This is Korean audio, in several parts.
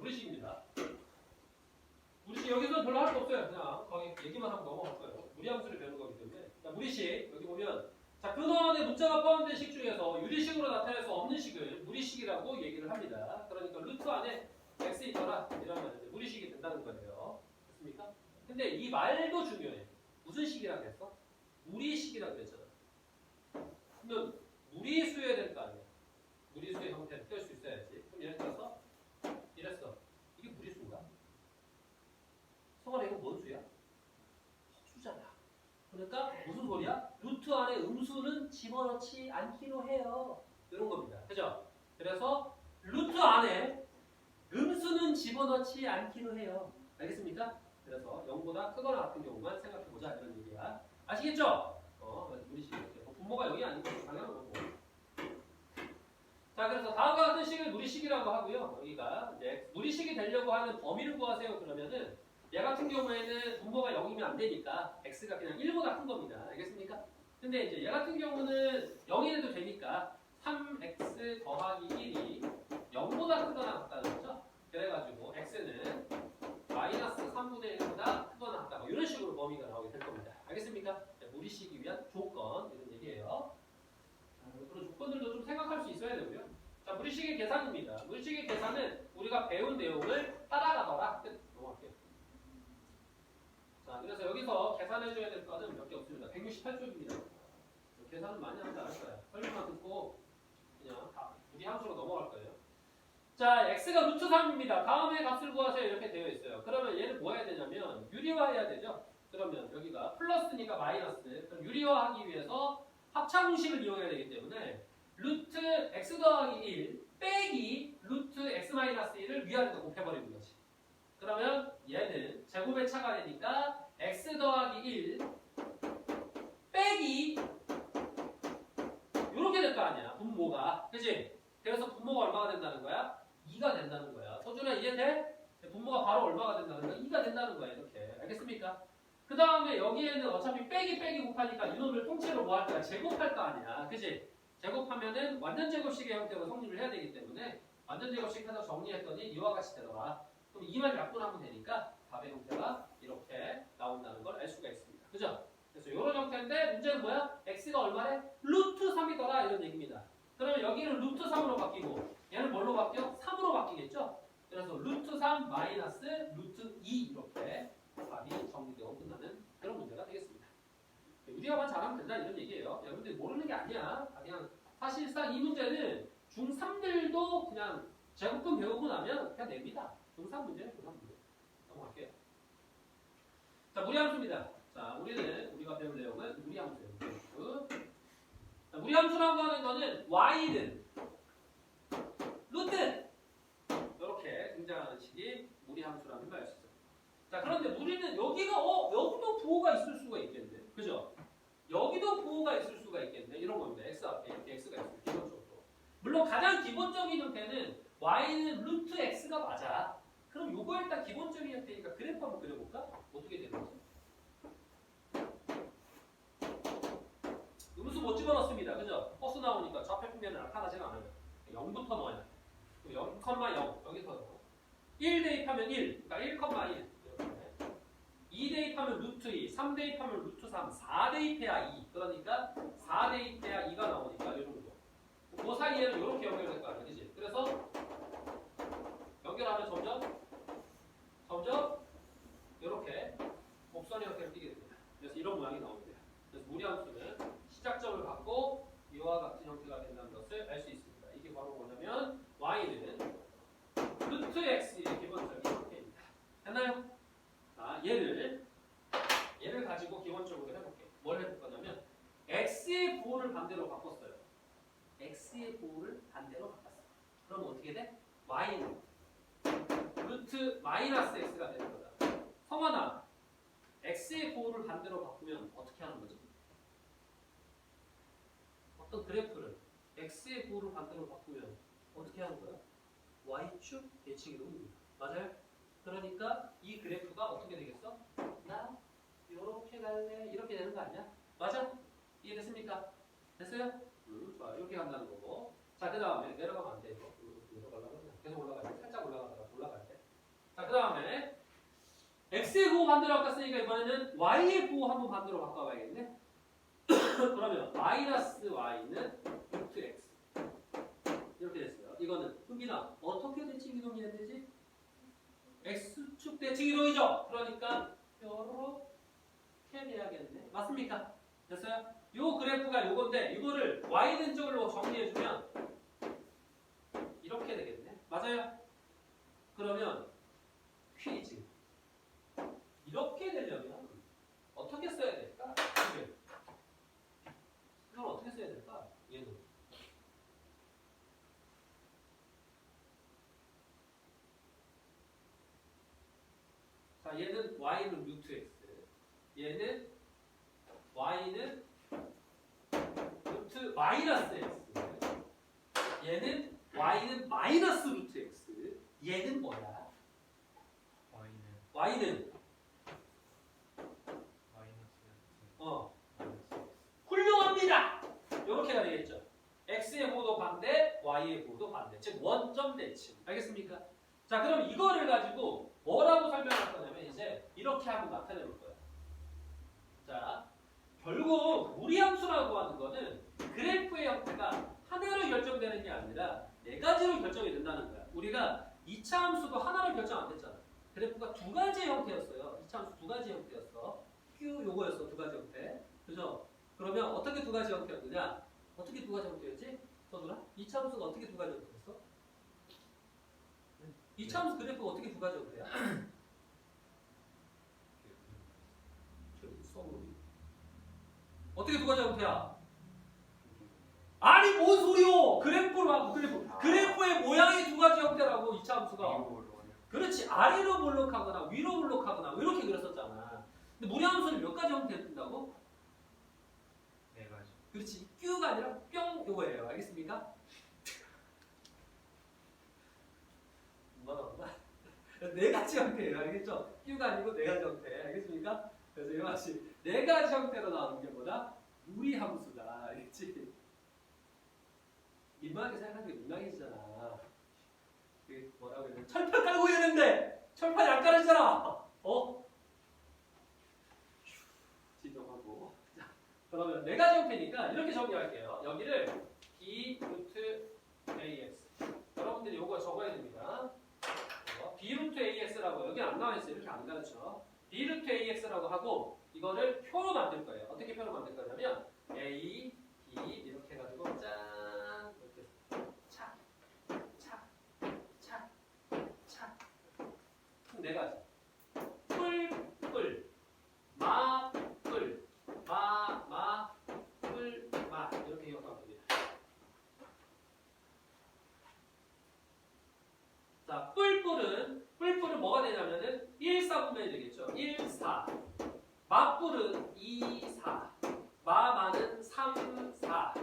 무리식입니다. 무리식 여기서 별로 할 거 없어요. 그냥 거기 얘기만 하고 넘어갈 거예요. 무리함수를 배우는 거기 때문에. 자, 무리식 여기 보면 자, 근원에 문자가 포함된 식 중에서 유리식으로 나타낼 수 없는 식을 무리식이라고 얘기를 합니다. 그러니까 루트 안에 x 있거나 이러면 이제 무리식이 된다는 거예요. 됐습니까? 근데 이 말도 중요해. 무슨 식이라고 했어? 무리식이라고 그랬잖아. 그러면 무리수여야 될 거 아니야. 무리수의 형태를 띄울 수 있어야지. 그럼 예를 들어서 이랬어. 이게 무리수인가? 성원아 이거 뭔 수야? 허수잖아. 그러니까 무슨 소리야? 루트 안에 음수는 집어넣지 않기로 해요. 이런 겁니다. 그죠? 그래서 루트 안에 음수는 집어넣지 않기로 해요. 알겠습니까? 그래서 0보다 크거나 같은 경우만 생각해보자 이런 얘기야. 아시겠죠? 무리식 이렇게. 분모가 여기 아니고 당연한 거고. 자, 그래서 다음과 같은 식을 무리식이라고 하고요. 여기가 이제 무리식이 되려고 하는 범위를 구하세요. 그러면은 얘 같은 경우에는 분모가 0이면 안 되니까 x가 그냥 1보다 큰 겁니다. 알겠습니까? 근데 이제 얘 같은 경우는 0이 돼도 되니까 3x 더하기 1이 0보다 크거나 같다는 거죠. 그래가지고 x는 마이너스 3분의 1보다 크거나 같다. 이런 식으로 범위가 나오게 될 겁니다. 알겠습니까? 무리식이 위한 조건 이런 얘기예요. 그런 조건들도 좀 생각할 수 있어야 되고요. 자, 무리식의 계산입니다. 무리식의 계산은 우리가 배운 내용을 따라가더라. 끝. 넘어갈게요. 자, 그래서 여기서 계산해줘야 될 거는 몇 개 없습니다. 168쪽입니다. 계산은 많이 하지 않을 거예요. 설명만 듣고 그냥 다 우리 함수로 넘어갈 거예요. 자, x가 루트 3입니다. 다음에 값을 구하세요. 이렇게 되어 있어요. 그러면 얘는 뭐 해야 되냐면 유리화해야 되죠. 그러면 여기가 플러스니까 마이너스. 그럼 유리화하기 위해서 합차공식을 이용해야 되기 때문에 루트 x 더하기 1 빼기 루트 x 마이너스 1을 위아래로 곱해버리는 거지. 그러면 얘는 제곱의 차가 되니까 x 더하기 1 빼기 이렇게 될 거 아니야. 분모가. 그치? 그래서 분모가 얼마가 된다는 거야? 2가 된다는 거야. 서준아 이해돼? 분모가 바로 얼마가 된다는 거야? 2가 된다는 거야. 이렇게. 알겠습니까? 그 다음에 여기에는 어차피 빼기 곱하니까 이놈을 통째로 뭐 할 거야? 제곱할 거 아니야. 그치? 제곱하면은 완전 제곱식의 형태로 성립을 해야 되기 때문에 완전 제곱식 해서 정리했더니 이와 같이 되더라. 그럼 2만 약분하면 되니까 답의 형태가 이렇게 나온다는 걸 알 수가 있습니다. 그죠? 그래서 이런 형태인데 문제는 뭐야? x가 얼마래? 루트 3이더라 이런 얘기입니다. 그러면 여기는 루트 3으로 바뀌고 얘는 뭘로 바뀌어? 3으로 바뀌겠죠? 그래서 루트 3 마이너스 루트 2 이렇게 답이 정리되고 끝나는 그런 문제가 되겠습니다. 유리화만 잘하면 된다 이런 얘기예요. 여러분들이 모르는 게 아니야. 그냥 사실상 이 문제는 중3들도 그냥 제곱근 배우고 나면 그냥 냅니다. 중3 문제는 중3 문제. 넘어갈게요. 자, 무리함수입니다. 자, 우리가 배울 내용은 무리함수예요. 자, 무리함수라고 하는 거는 y는 루트 이렇게 등장하는 식이 무리함수라는 걸 알 수 있어요. 자, 그런데 무리는 여기가 여기도 부호가 있을 수가 있겠네. 그죠? 여기도 부호가 있을 수가 있겠네. 이런 겁니다. x 앞에 이렇게 x가 있어요. 기본적으로. 물론 가장 기본적인 형태는 y는 루트 x가 맞아. 그럼 요거 일단 기본적인 형태니까 그래프 한번 그려볼까? 어떻게 되는 거지? 음수 못 집어넣습니다. 그죠? 버스 나오니까 좌표평면을 나타나지가 않아요. 0부터 넣어야 돼. 0,0 여기서 1 대입하면 1, 그러니까 1,1 이렇게. 2 대입하면 루트 2, 3 대입하면 루트 3, 4 대입해야 2. 그러니까 4 대입해야 2가 나오니까 이 정도. 그 사이에는 이렇게 연결될 거 아니야, 그지? 그래서 연결하면 점점 이렇게 곡선 형태를 띠게 됩니다. 그래서 이런 모양이 나옵니다. 그래서 무리함수는 시작점을 갖고 이와 같은 형태가 된다는 것을 알 수 있습니다. 이게 바로 뭐냐면 y는 루트 x의 기본적인 형태입니다. 됐나요? 자, 얘를 가지고 기본적으로 해볼게요. 뭘 해볼 거냐면 x의 부호를 반대로 바꿨어요. x의 부호를 반대로 바꿨어요. 그럼 어떻게 돼? y는 루트 마이너스 x가 되는 거다. 성환아, x의 부호를 반대로 바꾸면 어떻게 하는 거지? 어떤 그래프를 x의 부호를 반대로 바꾸면 어떻게 하는 거야? y축 예측이로 옵니다. 맞아요? 그러니까 이 그래프가 어떻게 되겠어? 나 이렇게 갈래? 이렇게 되는 거 아니야? 맞아? 이해됐습니까? 됐어요? 좋아. 이렇게 간다는 거고. 자, 그 다음에 내려가면 안 돼. 이거. 내려가려면 계속 올라가야 돼. 살짝 올라가다가 올라갈 때. 반대로 바꿨으니까 이번에는 y의 부호 한번 반대로 바꿔봐야겠네. 그러면 마이너스 y는 루트 x 이렇게 됐어요. 이거는 흥빈아 어떻게 대칭 이동이 해야 되지? x축 대칭 이동이죠. 그러니까 이렇게 돼야겠네. 맞습니까? 됐어요? 요 그래프가 요건데 이거를 y는 쪽으로 정리해주면 이렇게 되겠네. 맞아요? 그러면 퀴즈 이렇게 되려면 어떻게 써야 될까? 이걸 어떻게 써야 될까? 얘는 자 얘는 y는 루트 x 얘는 y는 루트 마이너스 x 얘는 y는 마이너스 루트 x 얘는 뭐야? y는 훌륭합니다. 이렇게가 되겠죠. x의 보도 반대, y의 보도 반대. 즉 원점 대칭. 알겠습니까? 자, 그럼 이거를 가지고 뭐라고 설명할 거냐면 이제 이렇게 한번 나타내 볼 거예요. 자, 결국 무리함수라고 하는 거는 그래프의 형태가 하나로 결정되는 게 아니라 네 가지로 결정이 된다는 거야. 우리가 2차 함수도 하나로 결정 안 됐잖아. 그래프가 두 가지의 형태였어요. 2차 함수 두 가지 형태였어. Q 요거였어. 두 가지 형태. 그죠? 그러면 어떻게 두 가지 형태였느냐? 어떻게 두 가지 형태였지? 서두라? 2차 함수가 어떻게 두 가지 형태였어? 2차 함수 그래프가 어떻게 두 가지 형태야? 어떻게 두 가지 형태야? 아니 뭔 소리요? 그래프라고 그래프의 모양이 두 가지 형태라고 2차 함수가. 그렇지. 아래로 몰록하거나 위로 몰록하거나 이렇게 그렸었잖아. 근데 무리함수는 몇 가지 형태를 띈다고? 네 가지. 그렇지. Q가 아니라 뿅 요거예요. 알겠습니까? 뭐라고? 네 가지 형태예요. 알겠죠? Q가 아니고 네 가지 형태. 알겠습니까? 그래서 이것이 네 가지 형태로 나오는 게 뭐다? 무리함수다. 알겠지? 민망하게 생각하는 게 민망해지잖아. 그 뭐라고 해야 되나? 철판 깔고 있는데 철판이 안 깔아지잖아. 어? 진정하고. 자, 그러면 네 가지 형태니까 이렇게 정리할게요. 여기를 b 루트 ax. 여러분들이 요거 적어야 됩니다. b 루트 ax라고 여기 안 나와 있어요. 이렇게 안 가르쳐. b 루트 ax라고 하고 이거를 표로 만들 거예요. 어떻게 표로 만들 거냐면 a, b 이렇게 해가지고 짠 이렇게 착, 착, 착, 착. 네 가지. 뿔, 뿔, 마, 뿔, 마, 뿔, 마 이렇게 기억하면 됩니다. 자, 뿔뿔은 뭐가 되냐면은 1, 4분면이 되겠죠. 1, 4. 마뿔은 2, 4. 마마는 3, 4.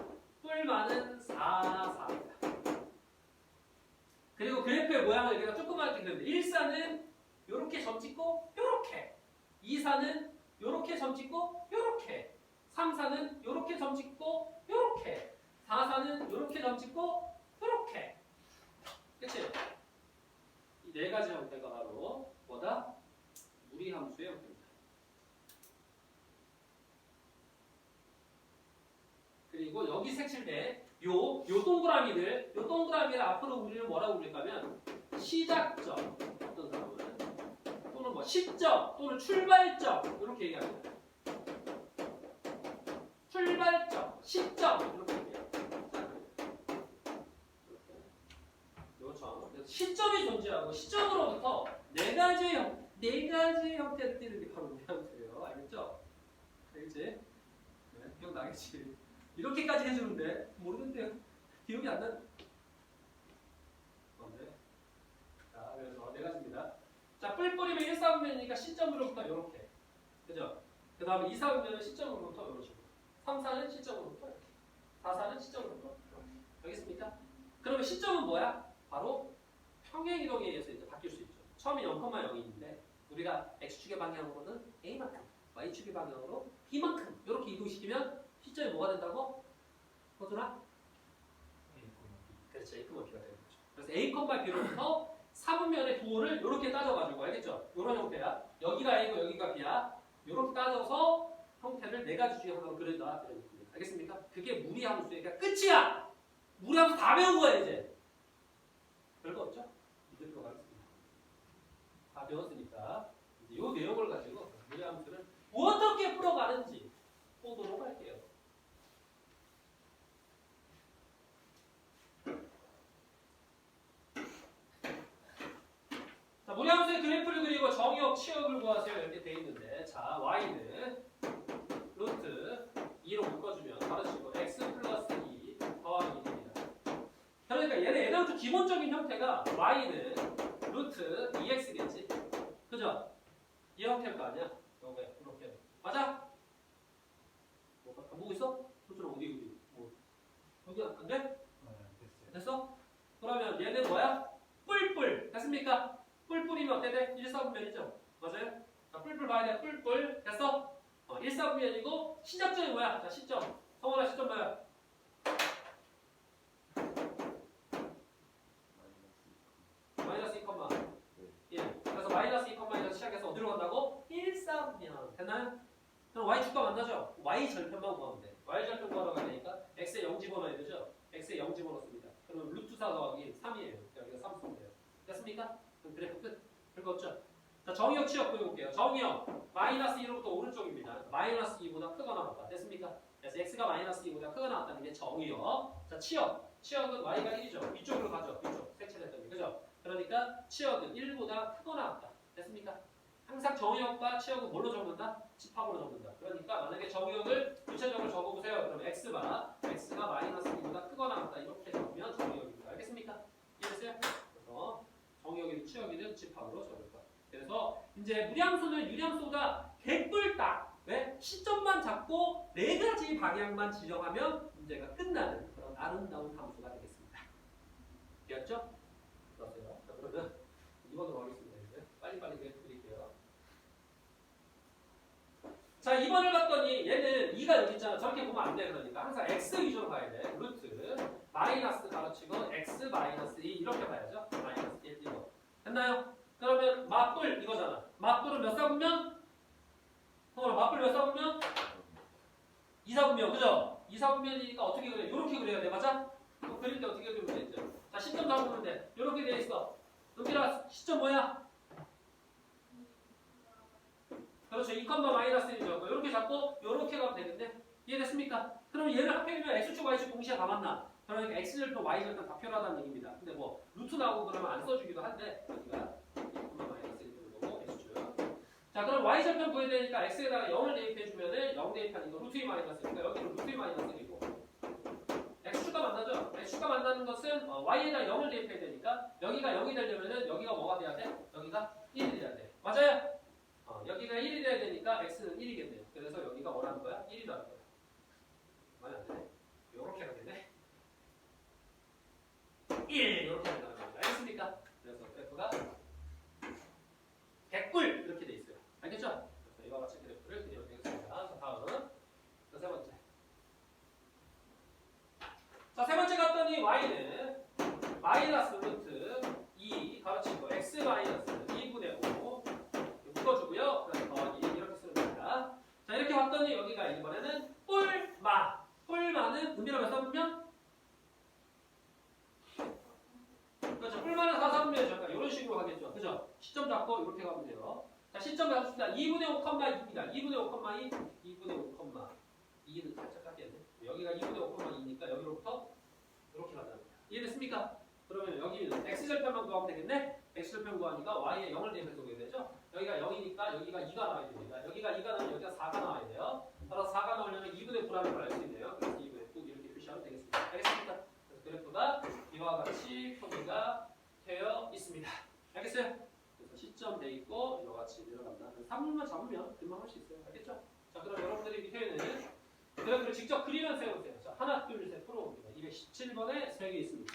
뿔마는 4, 4입니다. 그리고 그래프의 모양을 내가 조그맣게 그렸는데 1, 4는 요렇게 점 찍고 요렇게. 2, 4는 요렇게 점 찍고 요렇게. 3, 4는 요렇게 점 찍고 요렇게. 4, 4는 요렇게 점 찍고 요렇게. 그치? 이 네 가지 형태가 바로 뭐다? 무리함수의 형태입니다. 그리고 여기 색칠된 요 동그라미를 앞으로 우리는 뭐라고 부를까면 시작점, 어떤 사람은 또는 뭐 시점 또는 출발점 이렇게 얘기합니다. 출발점, 시점 이렇게 얘기해요. 그렇죠. 시점이 존재하고 시점으로부터 네 가지의 형태를 띠는 게 바로 무리함수예요. 알겠죠? 알겠지? 네, 기억나겠지? 이렇게까지 해주는데 모르는데요. 기억이 안 나. 네. 자, 그래서 네 가지입니다. 자, 뿔뿔이면 1, 4분면이니까 시점으로부터 이렇게. 그죠? 그 다음에 2, 4분면은 시점으로부터 이런 식으로. 3, 4는 시점으로부터 이렇게. 4, 4는 시점으로부터 이렇게. 알겠습니까? 그러면 시점은 뭐야? 바로 평행 이동에 의해서 이제 바뀔 수 있죠. 처음에 0,0인데 우리가 x축의 방향으로는 a만큼, y축의 방향으로 b만큼 이렇게 이동시키면 시점이 뭐가 된다고? 호두라? 그렇죠. A, B가 되는 거죠. 그래서 A, B로부터 4분면의 도를 이렇게 따져가지고 알겠죠? 이런 형태야. 여기가 A고 여기가 B야. 이렇게 따져서 형태를 네 가지 중에 하나로 그린다. 이런 느낌이야. 알겠습니까? 그게 무리함수의 그러니까 끝이야. 무리함수 다 배운 거야 이제. 별거 없죠? 이제 들어가겠습니다. 다 배웠으니까 이제 이 내용을 가지고 무리함수를 어떻게 풀어가는지 보도록 할게요. 자, 무리함수의 그래프를 그리고 정의역, 치역을 구하세요. 이렇게 돼 있는데, 자, y는 루트 2로 묶어주면 가르치고 x 플러스 2 더하기 1입니다. 그러니까 얘네부터 기본적인 형태가 y는 루트 2x겠지, 그죠? 이 형태일 거 아니야? 이렇게 맞아? 뭐 안 보고 있어? 루트는 어디? 뭐 여기 안 돼? 됐어요. 됐어? 그러면 얘는 뭐야? 뿔뿔 됐습니까? 뿔뿔이면 어때 돼? 1사분면이죠? 맞아요? 자, 뿔뿔 봐야 돼. 뿔뿔 됐어? 1사분면이고 시작점이 뭐야? 자, 시점. 성원아 시점 뭐야? 마이너스 2,1. 그래서 마이너스 2,1에서 시작해서 어디로 간다고? 1사분면 됐나요? 그럼 y 주가 만나죠? y 절편만 구하면 돼. y 절편 구하러 가니까 x에 0 집어넣어야 되죠? x에 0 집어넣습니다. 그러면 루트 4 더하기 3이에요. 여기가 3 쓰면 돼요. 됐습니까? 그럼 그래프 끝. 별거 없죠? 자, 정의역 치역 보여볼게요. 정의역 마이너스 2로부터 오른쪽입니다. 마이너스 2보다 크거나 같다. 됐습니까? 그래서 x가 마이너스 2보다 크거나 같다는 게 정의역. 자, 치역. 치역은 y가 1이죠. 위쪽으로 가죠. 위쪽. 색칠했더니. 그죠? 그러니까 치역은 1보다 크거나 같다. 됐습니까? 항상 정의역과 치역은 뭘로 적는다? 집합으로 적는다. 그러니까 만약에 정의역을 구체적으로 적어보세요. 그럼 x가 마이너스 2보다 크거나 같다. 이렇게 적으면 정의역입니다. 알겠습니까? 이해됐어요? 그래서 정의역이든 치역이든 집합으로 적을 거야. 그래서 이제 무리함수는 유리함수보다 개꿀딱. 왜? 시점만 잡고 네 가지 방향만 지정하면 문제가 끝나는 그런 아름다운 함수가 되겠습니다. 되었죠? 들었어요? 자, 그러면 2번으로 가겠습니다. 이제 빨리빨리 드릴게요. 자, 2번을 봤더니 얘는 2가 여기 있잖아. 저렇게 보면 안 돼. 그러니까 항상 x 위주로 봐야 돼. 루트 마이너스 가로치고 x 마이너스 2 이렇게 봐야죠. 마이너스 1 이거. 됐나요? 그러면 맞불 이거잖아. 맞불은 몇 사분면? 맞불 몇 사분면? 2사분면. 그죠? 2사분면이니까 어떻게 그래? 이렇게 그려야 돼. 맞아? 그릴 때 어떻게 그리면 되죠? 자, 시점 잡으면 돼. 이렇게 돼 있어. 여기라 시점 뭐야? 그렇죠. 2, 마이너스 1이죠. 이렇게 잡고 이렇게 가면 되겠네. 이해됐습니까? 그럼 얘를 합해주면 x축, y축 동시에 다 만나. 그러니까 x절편, y절편 다 표현하다는 얘기입니다. 근데 뭐 루트 나오고 그러면 안 써주기도 한데 여기가 2, 마이너스 1 되는 거고 x축. 자, 그럼 y절편 구해야 되니까 x에다가 0을 대입해주면은 0 대입하는 거 루트 2 마이너스 1이니까 여기는 루트 2 마이너스 1이고 x축과 만나죠. x축과 만나는 것은 y에다 0을 대입해야 되니까 여기가 0이 되려면은 여기가 뭐가 돼야 돼? 여기가 1이 돼야 돼. 맞아요? 여기가 1이 돼야 되니까 x는 1이겠네요. 그래서 여기가 뭐라는 거야? 1이라는 거야. 많이 안 되네. 요렇게 가겠네. 1 이렇게 된다는 겁니다. 알겠습니까? 그래서 그래프가 개꿀 이렇게 돼 있어요. 알겠죠? 그래서 이와 같이 그래프를 그려보겠습니다. 자, 다음. 자, 세 번째. 자, 세 번째 갔더니 y는 마이너스 루트 2 가로치고 x 마이너스 2분의 5 묶어주고요. 그래서 더하기 이렇게 쓰는 겁니다. 자, 이렇게 봤더니 여기가 이번에는 뿔마. 뿔마는 분비로 몇 사분면? 그렇죠. 뿔마는 4사분면이죠. 그러니까 이런 식으로 하겠죠. 그죠? 시점 잡고 이렇게 가면 돼요. 자, 시점 잡습니다. 2분의 5,2입니다. 2분의 5,2, 2분의 5, 2는 살짝 깎겠네. 여기가 2분의 5,2니까 여기로부터 이렇게 간다는 거야. 이해됐습니까? 그러면 여기는 x절편만 구하면 되겠네? x절편 구하니까 y에 0을 대입해서 오게 되죠? 여기가 0이니까 여기가 2가 나와야 됩니다. 여기가 2가 나오면 여기가 4가 나와야 돼요. 따라서 4가 나오려면 2분의 9라는 걸 알 수 있네요. 그래서 2분의 9 이렇게 표시하면 되겠습니다. 알겠습니까? 그래서 그래프가 이와 같이 표기가 되어 있습니다. 알겠어요? 그래서 시점 돼 있고 이와 같이 내려간다. 3분만 잡으면 금방 할 수 있어요. 알겠죠? 자, 그럼 여러분들이 밑에는 그래프를 직접 그리면서 해보세요. 자, 하나, 둘, 셋 풀어봅니다. 217번에 3개 있습니다.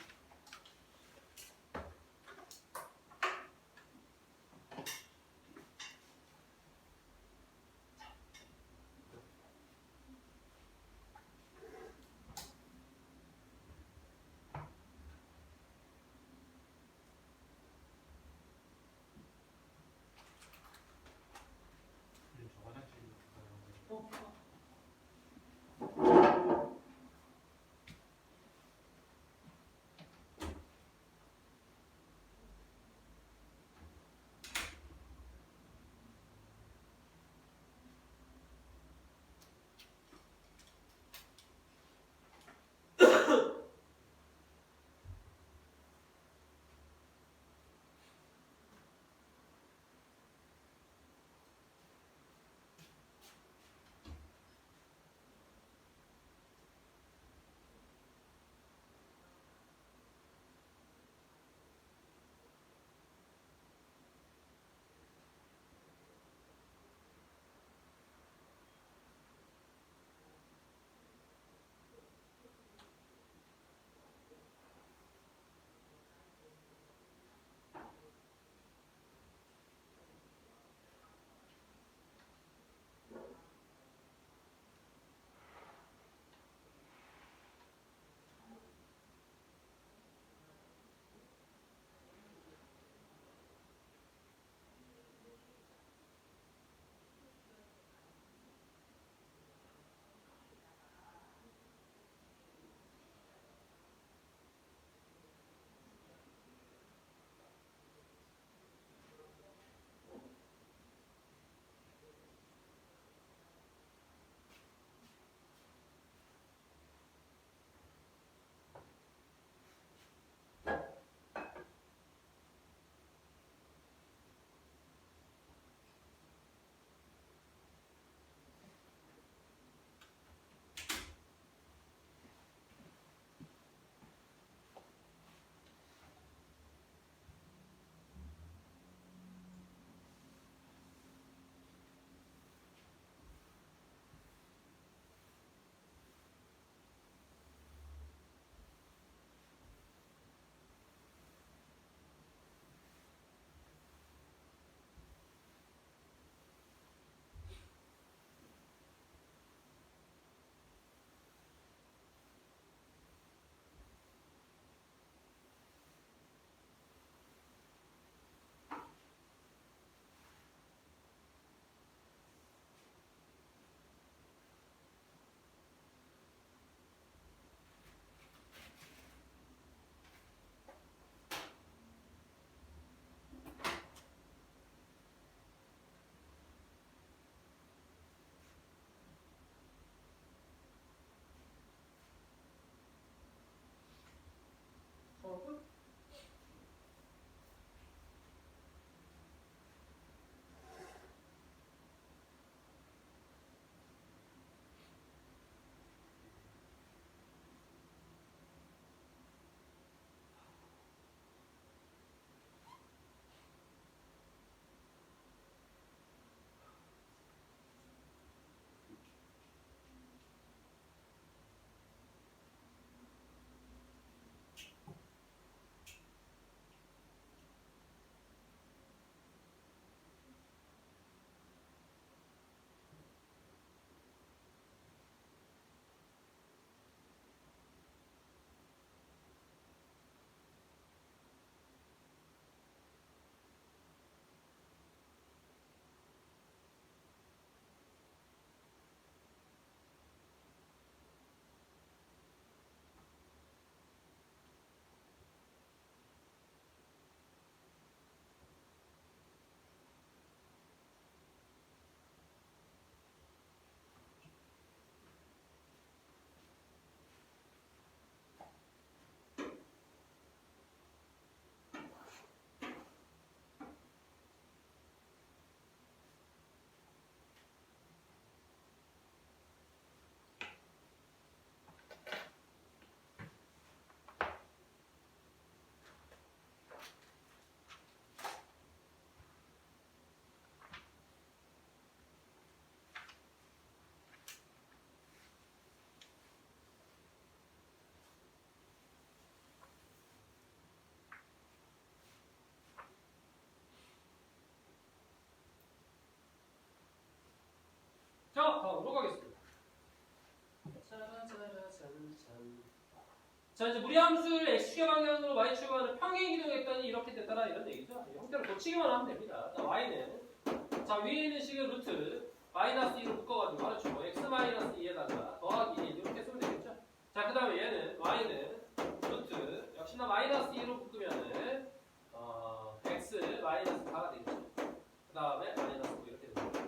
자, 이제 무리함수를 x축의 방향으로 y축의 방향으로 평행 이동했더니 이렇게 됐다라 이런 얘기죠. 이 형태를 고치기만 하면 됩니다. 자, y는 자 위에 있는 식의 루트 마이너스 2로 묶어가지고 하죠. x 마이너스 2에다가 더하기 1 이렇게 쓰면 되겠죠. 자, 그 다음에 얘는 y는 루트 역시나 마이너스 2로 묶으면은 x 마이너스 4가 되겠죠. 그 다음에 마이너스 9 이렇게 됩니다.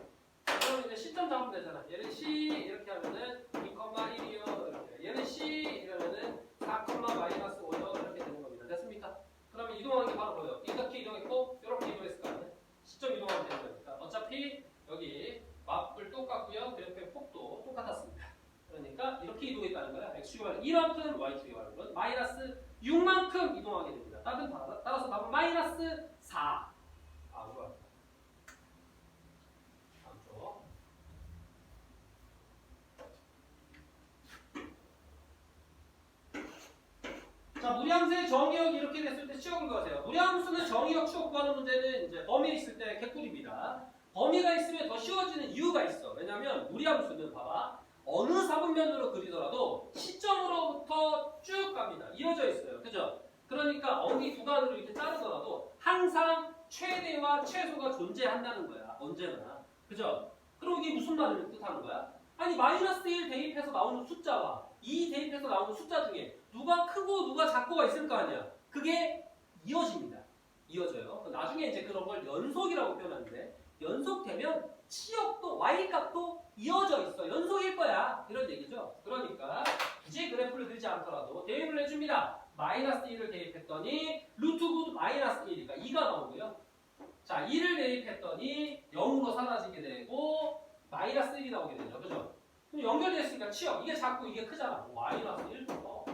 그럼 이제 시점 잡으면 되잖아. 얘는 c 이렇게 하면은 2,1이요 이렇게. 얘는 c 이러면은 4, 마이너스 5요 이렇게 되는 겁니다. 됐습니까? 그러면 이동하는 게 바로 뭐예요? 이렇게 이동했고 이렇게 이동했을 거 아니에요? 시점 이동하면 되는 거니까 어차피 여기 마플 똑같고요. 그 옆에 폭도 똑같았습니다. 그러니까 이렇게 이동했다는 거야. x축의 방향 2만큼, y축의 방향은 마이너스 6만큼 이동하게 됩니다. 따라서 답은 마이너스 4. 아, 뭐야? 자, 무리함수의 정의역 이렇게 됐을 때 치역을 구하세요. 무리함수는 정의역 치역 구하는 문제는 이제 범위 있을 때 개꿀입니다. 범위가 있으면 더 쉬워지는 이유가 있어. 왜냐면 무리함수는 봐봐. 어느 사분면으로 그리더라도 시점으로부터 쭉 갑니다. 이어져 있어요. 그죠? 그러니까 어디 구간으로 이렇게 자르더라도 항상 최대와 최소가 존재한다는 거야. 언제나. 그죠? 그럼 이게 무슨 말을 뜻하는 거야? 아니 마이너스 1 대입해서 나오는 숫자와 2 대입해서 나오는 숫자 중에 누가 크고 누가 작고가 있을 거 아니야. 그게 이어집니다. 이어져요. 나중에 이제 그런 걸 연속이라고 표현하는데 연속되면 치역도 y값도 이어져 있어. 연속일 거야. 이런 얘기죠. 그러니까 굳이 그래프를 그리지 않더라도 대입을 해줍니다. 마이너스 1을 대입했더니 루트 9 마이너스 1이니까 2가 나오고요. 자, 2를 대입했더니 0으로 사라지게 되고 마이너스 1이 나오게 되죠. 그죠? 그럼 연결됐으니까 치역. 이게 작고 이게 크잖아. 마이너스 1부터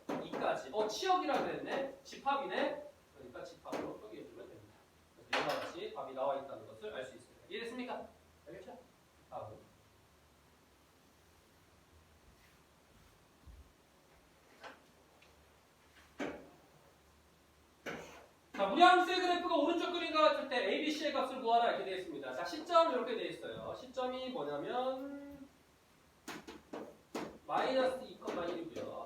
2까지. 치역이라 그랬네. 집합이네. 그러니까 집합으로 표기해주면 됩니다. 그래서 이와 같이 답이 나와 있다는 것을 알 수 있습니다. 이해됐습니까? 알겠죠? 다음. 자, 무리함수의 그래프가 오른쪽 그림과 같을 때 A, B, C의 값을 구하라 이렇게 되어 있습니다. 자, 시점 이렇게 되어 있어요. 시점이 뭐냐면 마이너스 2,1이고요.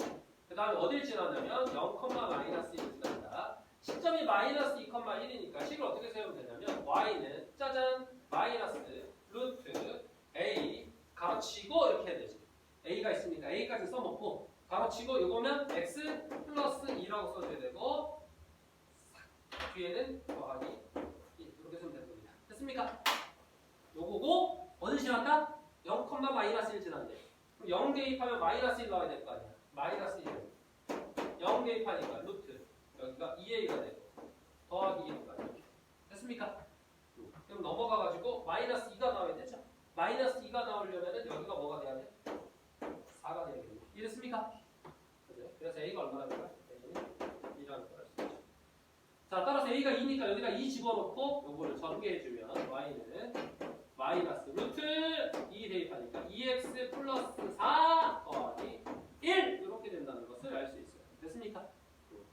그 다음에 어딜 지나냐면 0, 마이너스 1을 지납니다. 시점이 마이너스 2,1이니까 식을 어떻게 세우면 되냐면 y는 짜잔 마이너스 루트 a 가로치고 이렇게 해야 되지. a가 있으니까 a까지 써먹고 가로치고 이거면 x 플러스 2라고 써줘야 되고 뒤에는 더하기 1 이렇게 쓰면 되는 겁니다. 됐습니까? 요거고 어디 지났다? 0, 마이너스 1 지났네. 그럼 0 대입하면 마이너스 1 나와야 될 거 아니야. 마이너스 1 0 대입하니까 루트 여기가 2a가 되고 더하기 1이니까 이렇게 됐습니까? 그럼 넘어가가지고 마이너스 2가 나와야 되죠. 마이너스 2가 나오려면 여기가 뭐가 돼야 돼? 4가 되겠네. 이랬습니까? 그래서 a가 얼마나 될까? a는 2라는 걸 알 수 있죠. 자, 따라서 a가 2니까 여기다 2 집어넣고 요거를 전개해주면 y는 마이너스 루트 2 대입하니까 2x 플러스 4 더하기 1 이렇게 된다는 것을 알 수 있어요. 됐습니까?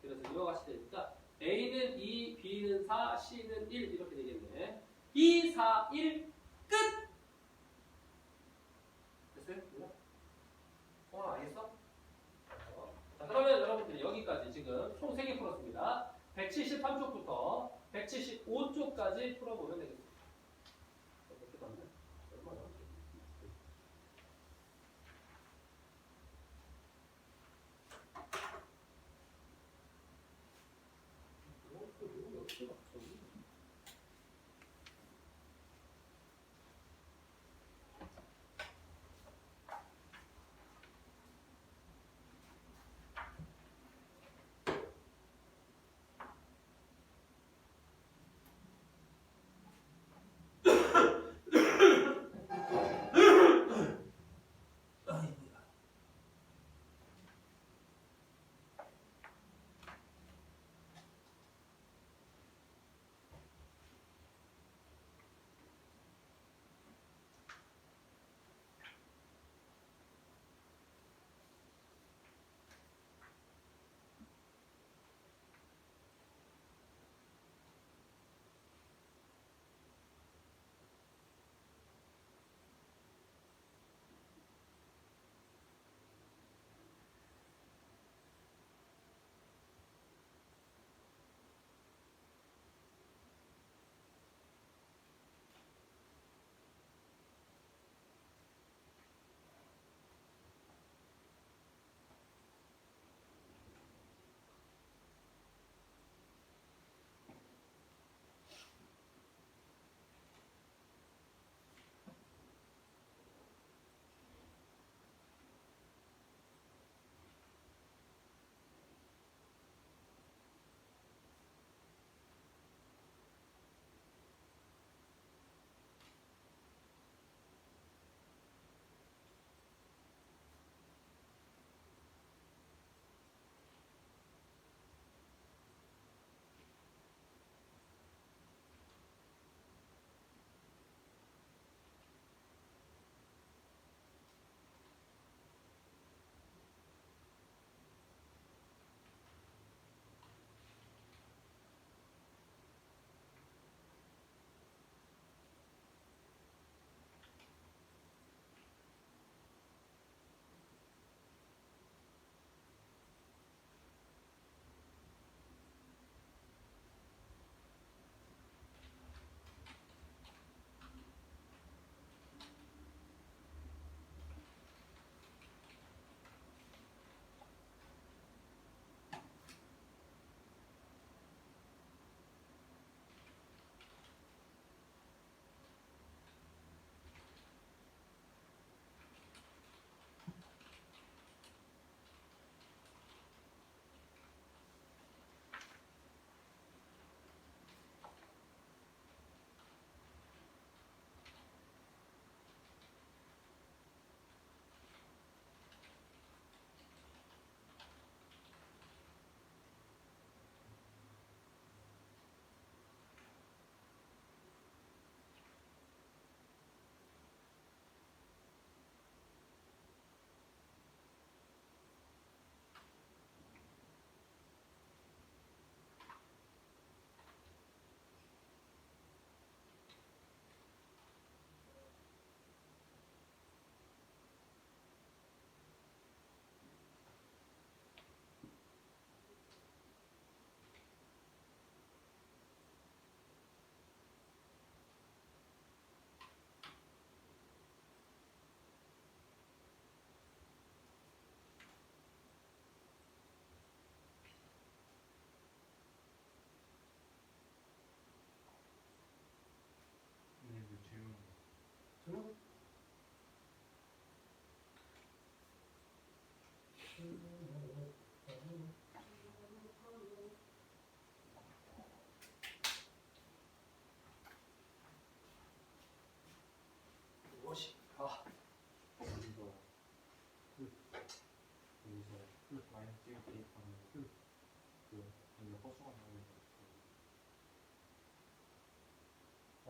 그래서 이와 같이 되니까 a는 2, b는 4, c는 1 이렇게 되겠네. 2, 4, 1 끝! 됐어요? 통화 알겠어? 자, 그러면 여러분들 여기까지 지금 총 3개 풀었습니다. 173쪽부터 175쪽까지 풀어보면 되겠습니다. 어떻게 봤나? 얼마나?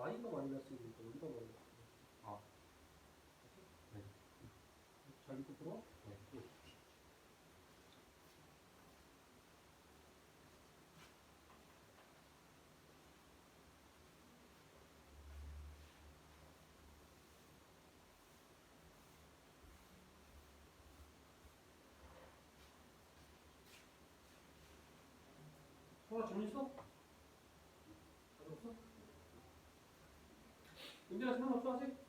y가 마이너스 1이니까 여기가 마이너스 1. 아. 네. 잘 믿고 풀어? 네. 성아 질문 있어? 아직 없어? 은빈아 질문 없어 아직?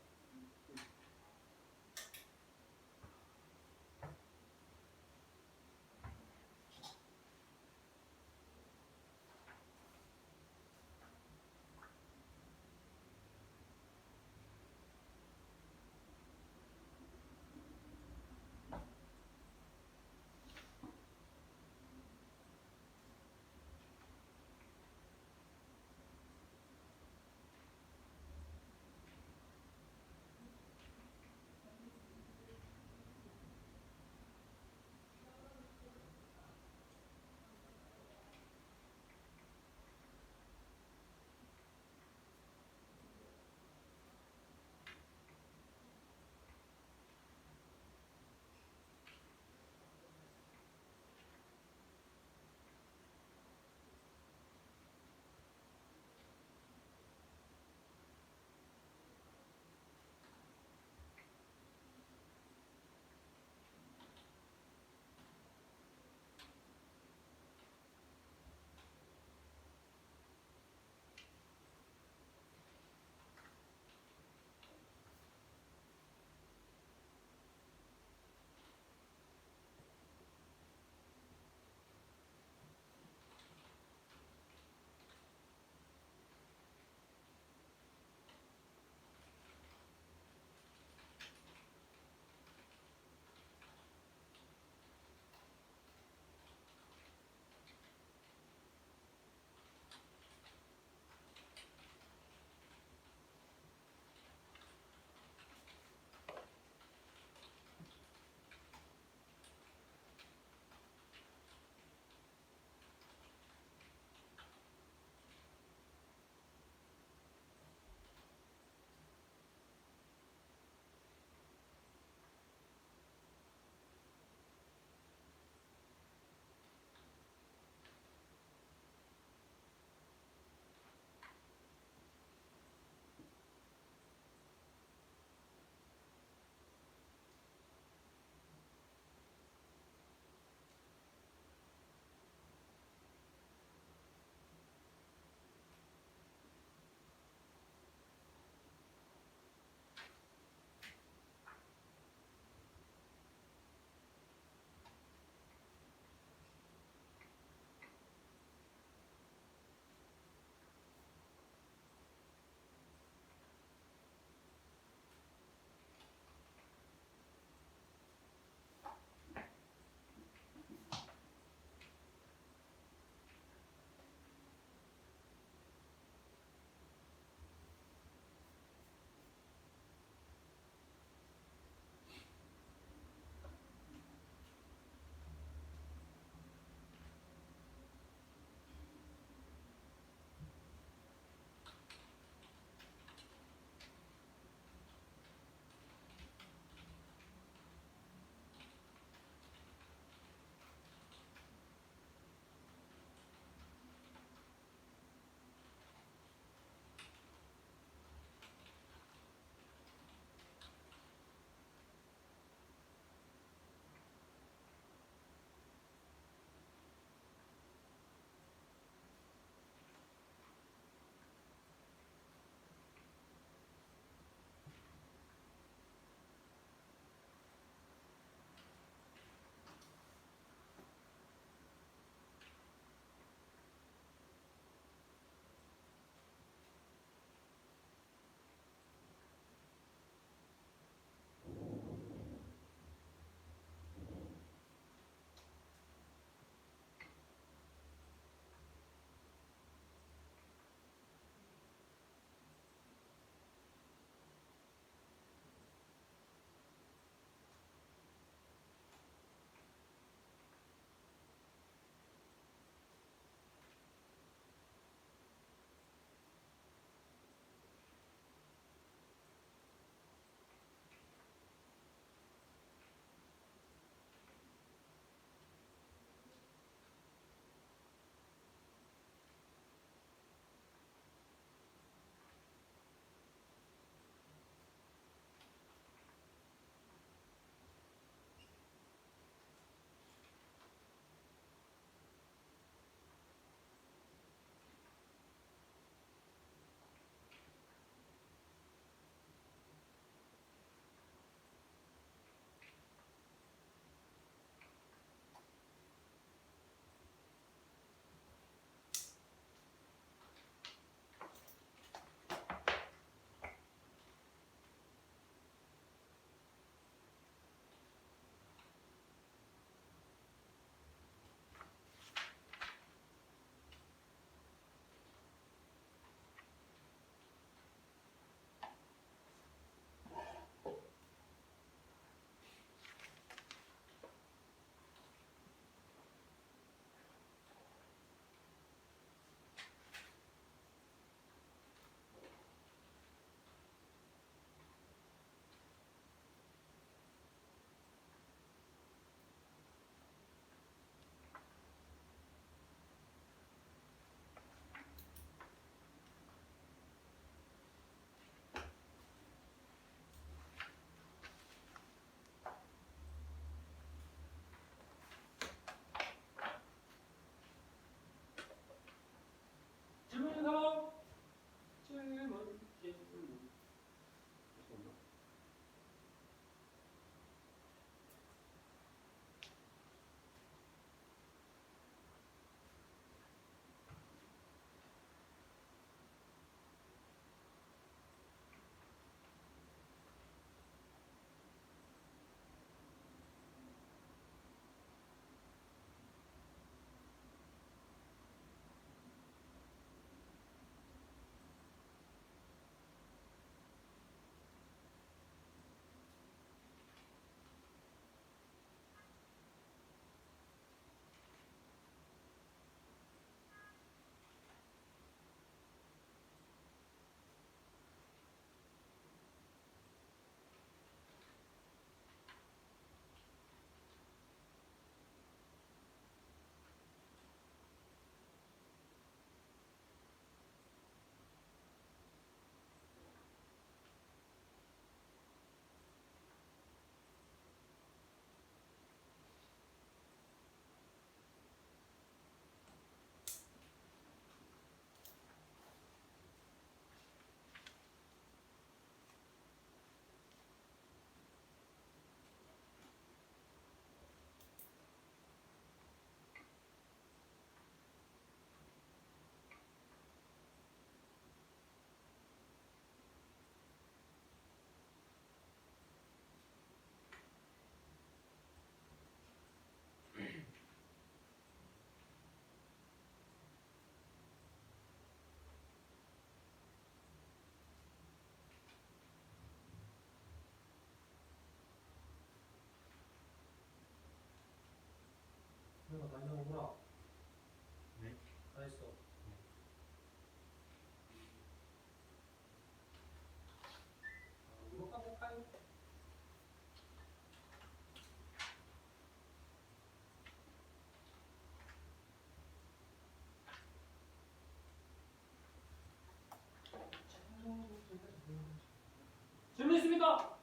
질문 있습니까?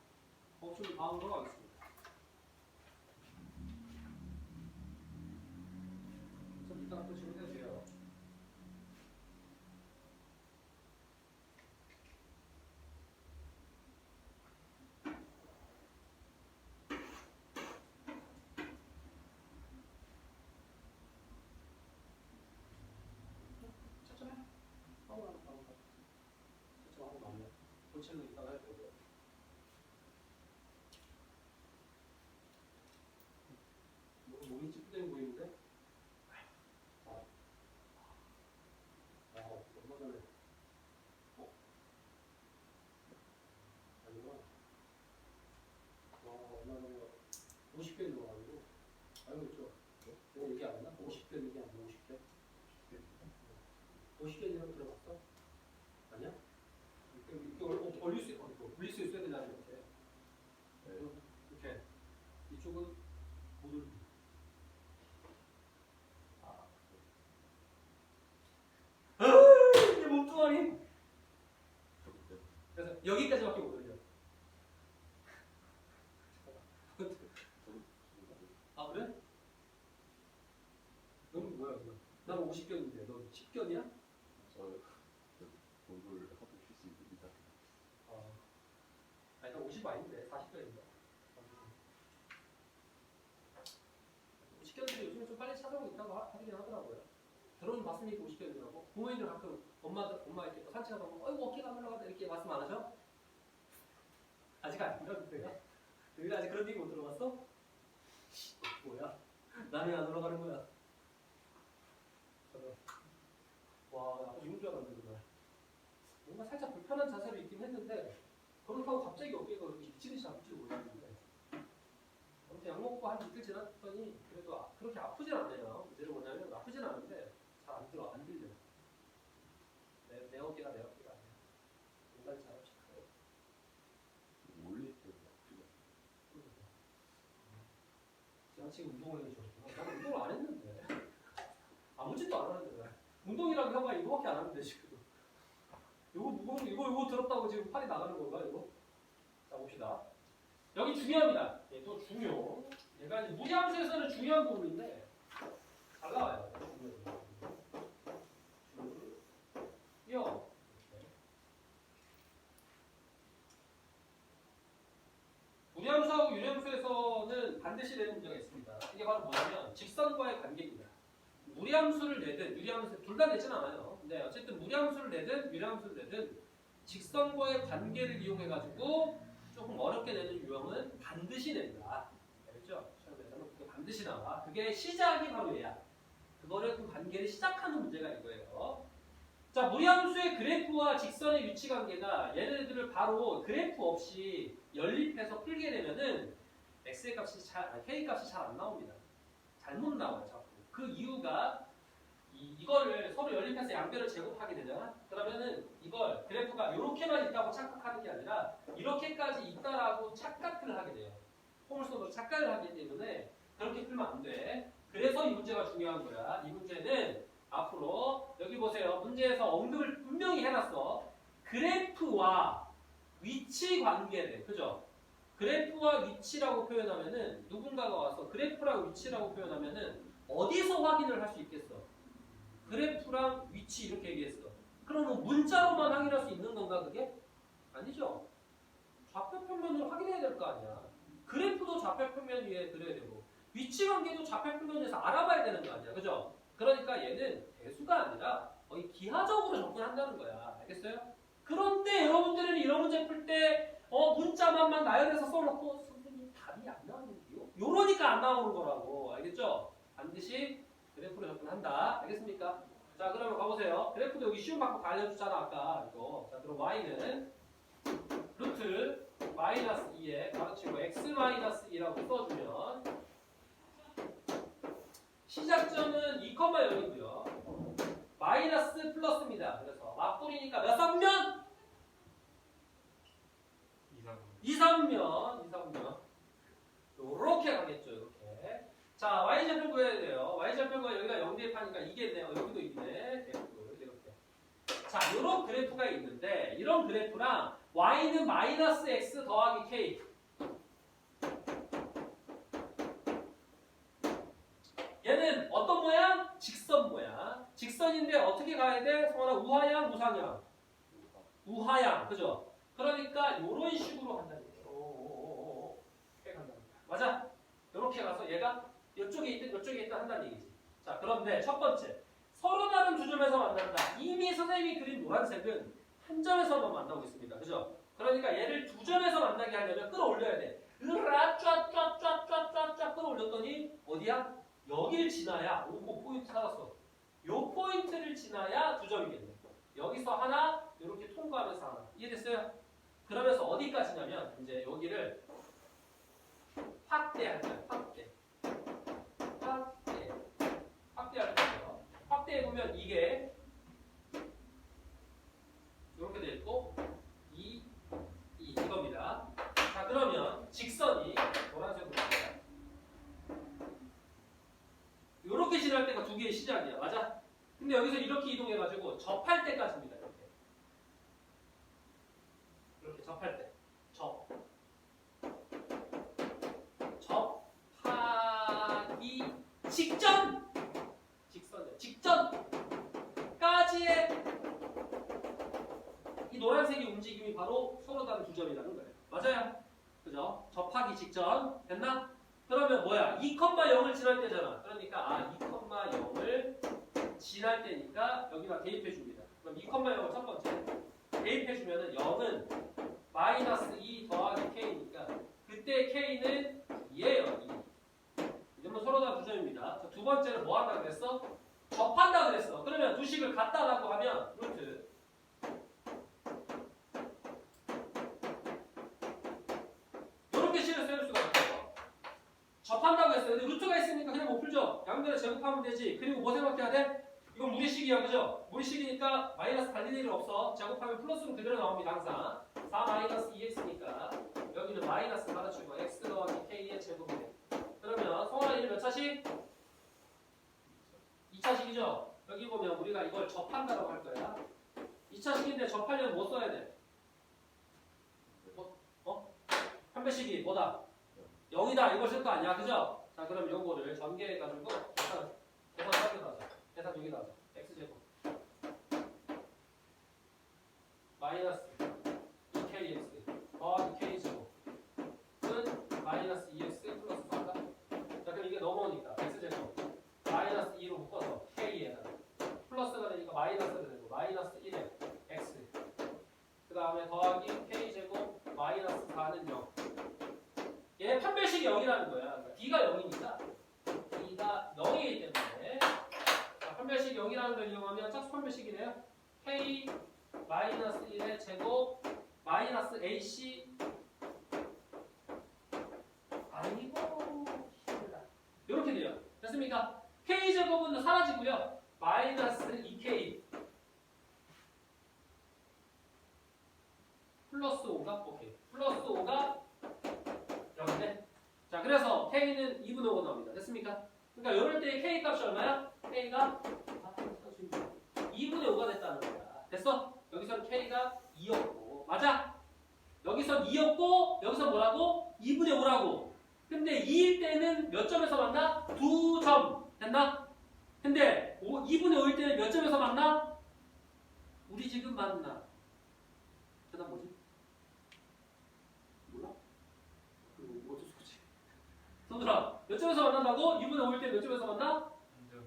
없으면 다음으로 가겠습니다. 그래서 이따가 또 질문해도 돼요. 채점해. 하고 나면 다음 거. 채점하고 나면 본체는 이따가 해도 되고요. 몸이 찌뿌둥 보이는데? 얼마 전에 아니구나. 얼마 전에 50개 넣어가지고 알고 있죠? 내가 얘기 안 했나? 50개 얘기 안 해, 50개? 50개이라고 들어봤어? 아니야? 이렇게 올릴 수, 올릴 수 있어야 되잖아, 이렇게. 이렇게. 이쪽은 못 올리고. 내 몸뚱아리! 그래서 여기까지밖에 못 올려. 아, 그래? 넌 뭐야, 그거? 난 50견인데, 너 10견이야? 공부를 하고 쉴수 있습니다. 아니, 난 50 아닌데, 40견인데. 50견들이 요즘에 좀 빨리 찾아오고 있다고 하긴 하더라고요. 들어는 봤으니까 50견이더라고. 부모님들 가끔 엄마 이렇게 산책하다 보면, 어이구, 어깨가 안 올라가다 이렇게 말씀 안 하죠? 아직 안 들어, 그때가? 너희가 아직 그런 얘기 못 들어봤어? 뭐야? 나는 안 올라가는 거야. 와, 나 죽은 줄 알았는데, 그날. 뭔가 살짝 불편한 자세로 있긴 했는데, 그렇다고 갑자기 어깨가 그렇게 미치듯이 아플지 몰랐는데, 아무튼 약 먹고 한 이틀 지났더니, 그래도 그렇게 아프진 않네요. 문제는 뭐냐면, 아프진 않은데, 잘 안 들어, 안 들려. 내 어깨가 아니야. 인간이 잘 없이 커요. 올릴 때 아프죠. 제가 지금 운동을 해서 저랬구나. 나는 운동을 안 했는데. 아무 짓도 안 하는데. 운동이라고 해봐 이거밖에 안 하는데 지금. 이거 들었다고 지금 팔이 나가는 건가 이거? 자 봅시다. 여기 중요합니다. 예, 또 중요. 얘가 이제 무리함수에서는 중요한 부분인데 잘 나와요. 중요. 무리함수하고 유리함수에서는 반드시 되는 문제가 있습니다. 이게 바로 뭐냐면 직선과의 관계입니다. 무리함수를 내든 유리함수 둘 다 내진 않아요. 근데 어쨌든 무리함수를 내든 유리함수를 내든 직선과의 관계를 이용해 가지고 조금 어렵게 내는 유형은 반드시 낸다. 알겠죠? 시험에서는 그게 반드시 나와. 그게 시작이 바로 얘야. 그거를 그 관계를 시작하는 문제가 이거예요. 자, 무리함수의 그래프와 직선의 위치 관계가 얘네들을 바로 그래프 없이 연립해서 풀게 되면은 x의 값이 k 값이 잘 안 나옵니다. 잘못 나와요, 자꾸. 그 이유가 이거를 서로 연립해서 양변을 제곱하게 되잖아. 그러면은 이걸 그래프가 이렇게만 있다고 착각하는 게 아니라 이렇게까지 있다라고 착각을 하게 돼요. 포물선으로 착각을 하기 때문에 그렇게 풀면 안 돼. 그래서 이 문제가 중요한 거야. 이 문제는 앞으로 여기 보세요. 문제에서 언급을 분명히 해놨어. 그래프와 위치 관계를, 그죠? 그래프와 위치라고 표현하면은 누군가가 와서 그래프랑 위치라고 표현하면은 어디서 확인을 할 수 있겠어? 그래프랑 위치 이렇게 얘기했어. 그럼 뭐 문자로만 확인할 수 있는 건가 그게? 아니죠. 좌표 평면으로 확인해야 될 거 아니야. 그래프도 좌표 평면 위에 그려야 되고 위치 관계도 좌표 평면에서 알아봐야 되는 거 아니야. 그죠? 그러니까 얘는 대수가 아니라 거의 기하적으로 접근한다는 거야. 알겠어요? 그런데 여러분들은 이런 문제 풀 때 문자만만 나열해서 써놓고 선생님 답이 안 나오는데요? 요러니까 안 나오는 거라고. 알겠죠? 반드시 그래프로 접근한다. 알겠습니까? 자, 그러면 가보세요. 그래프도 여기 쉬운 방법 다 알려줬잖아, 아까. 이거. 자, 그럼 y는 루트 마이너스 2에 가로치고 x 마이너스 2라고 써주면 시작점은 2,0이고요. 마이너스 플러스입니다. 그래서 맞불이니까 몇 삼면? 2, 3면. 요렇게 가겠죠, 이렇게. 자, y좌표 구해야 돼요. y좌표가 여기가 0 대입하니까 이겠네요. 여기도 있네. F, 이렇게. 자, 요런 그래프가 있는데, 이런 그래프랑 y는 마이너스 x 더하기 k. 얘는 어떤 모양? 직선 모양. 직선인데 어떻게 가야 돼? 성원아, 우하향, 우상향? 우하향, 그죠? 그러니까 이런 식으로 간다는 얘기예요. 이렇게 간다는 거야. 맞아? 이렇게 가서 얘가 이쪽에 있든 이쪽에 있든 한다는 얘기지. 자, 그런데 첫 번째, 서로 다른 두 점에서 만난다. 이미 선생님이 그린 노란색은 한 점에서만 만나고 있습니다. 그죠? 그러니까 얘를 두 점에서 만나게 하려면 끌어올려야 돼. 으라 쫙쫙쫙쫙쫙쫙 끌어올렸더니 어디야? 여길 지나야, 오, 포인트 찾았어. 요 포인트를 지나야 두 점이겠네. 여기서 하나, 이렇게 통과하면서 하나. 이해됐어요? 그러면서 어디까지냐면 이제 여기를 확대할 거예요. 확대할 거예요. 확대해 보면 이게 이렇게 돼 있고 이겁니다. 자, 그러면 직선이 노란색으로 이렇게 지날 때가 두 개의 시작이야. 맞아? 근데 여기서 이렇게 이동해가지고 접할 때까지입니다. 이렇게 접할 때. 접하기 직전까지의 이 노란색의 움직임이 바로 서로 다른 두 점이라는 거예요. 맞아요? 그죠? 접하기 직전. 됐나? 그러면 뭐야? 2,0을 지날 때잖아. 그러니까 2,0을 지날 때니까 여기다 대입해 줍니다. 그럼 2,0을 첫 번째 대입해 주면은 0은 마이너스 2 더하기 k니까 그때 k는 2예요. 2. 이러면 서로 다 두 점입니다. 자, 두 번째는 뭐 한다 그랬어? 접한다 그랬어. 그러면 두 식을 같다라고 하면 루트 이렇게 식을 쓸 수가 있어요. 접한다고 했어요. 근데 루트가 있으니까 그냥 못 풀죠. 양변에 제곱하면 되지. 그리고 뭐 생각해야 돼? 이건 무리식이야, 그죠? 무리식이니까 마이너스 달릴 일은 없어. 제곱하면 플러스로 그대로 나옵니다, 항상. 4 마이너스 2x니까 여기는 마이너스 받아주고 x 더하기 k의 제곱이네. 그러면 성원아 이는 몇 차식? 2차식이죠? 여기 보면 우리가 이걸 접한다고 할 거야. 2차식인데 접하려면 뭐 써야 돼? 판별식이 뭐다? 0이다. 이걸 쓸 거 아니야, 그죠? 자, 그럼 요거를 전개해가지고 계산 여기다 하자. 계산 여기다 하자. x제곱 마이너스 2kx 더하기 k제곱 은 마이너스 2x 플러스 4다. 자, 그럼 이게 넘어오니까 x제곱 마이너스 2로 묶어서 k에다가 플러스가 되니까 마이너스가 되고 마이너스 1에 x 그 다음에 더하기 k제곱 마이너스 4는 0. 얘 판별식이 0이라는 거야. 그러니까 d가 0이니까 d가 0이기 때문에 자, 판별식 0이라는 걸 이용하면 짝수 판별식이네요. k 마이너스 1의 제곱 마이너스 ac 아니고 이렇게 돼요. 됐습니까? k제곱은 사라지고요. 마이너스 2k 플러스 5가 오케이. 플러스 5가 0인데 자, 그래서 k는 2분의 5가 나옵니다. 됐습니까? 그러니까 이럴 때 k 값이 얼마야? k가 2분의 5가 됐다는 거야. 됐어? 여기서는 k가 2였고 맞아? 여기선 2였고 여기서 뭐라고? 2분의 5라고. 근데 2일 때는 몇 점에서 만나? 2점. 됐나? 근데 2분의 5일 때는 몇 점에서 만나? 우리 지금 만나. 대답 뭐지? 몰라? 그거 어쩔 수 없지. 손들아, 몇 점에서 만난다고? 2분의 5일 때 몇 점에서 만나?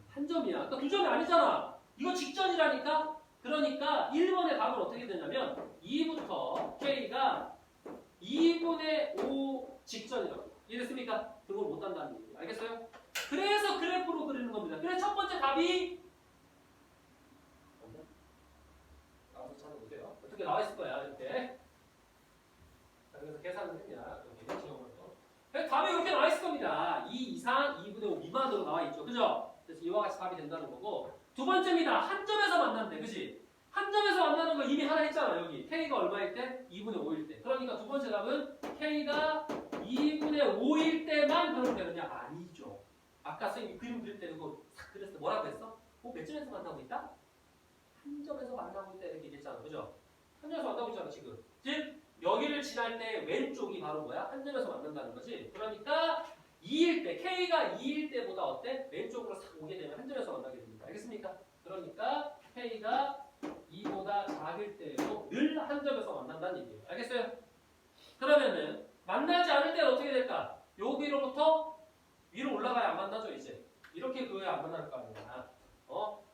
한 점이야. 그러니까 두 점이 아니잖아. 이거 직전이라니까? 그러니까 1번의 답은 어떻게 되냐면 2부터 k가 2분의 5 직전이라고. 이해됐습니까? 그걸 못 한다는 얘기예요. 알겠어요? 그래서 그래프로 그리는 겁니다. 그래서 첫 번째 답이 나와서 찾아보세요. 어떻게 나와 있을 거야, 이렇게. 자, 그래서 계산을 했냐. 여기 지워버려. 그래서 답이 이렇게 나와 있을 겁니다. 2 이상 2분의 5 미만으로 나와 있죠. 그죠? 그래서 이와 같이 답이 된다는 거고. 두 번째입니다. 한 점에서 만난대. 그지? 한 점에서 만나는 거 이미 하나 했잖아. 여기. K가 얼마일 때? 2분의 5일 때. 그러니까 두 번째 답은 K가 2분의 5일 때만 그러면 되느냐? 아니죠. 아까 선생님이 그림 그릴 때 그거 싹 그렸을 때 뭐라고 했어? 몇 점에서 만나고 있다? 한 점에서 만나고 있다 이렇게 얘기했잖아. 그죠? 한 점에서 만나고 있잖아 지금. 즉 여기를 지날 때 왼쪽이 바로 뭐야? 한 점에서 만난다는 거지. 그러니까 2일 때, K가 2일 때보다 어때? 왼쪽으로 싹 오게 되면 한 점에서 만나게 됩니다. 알겠습니까? 그러니까 K가 2보다 작을 때에도 늘 한 점에서 만난다는 얘기예요. 알겠어요? 그러면은 만나지 않을 때는 어떻게 될까? 여기로부터 위로 올라가야 안 만나죠, 이제. 이렇게 그어야 안 만날 거 아니야.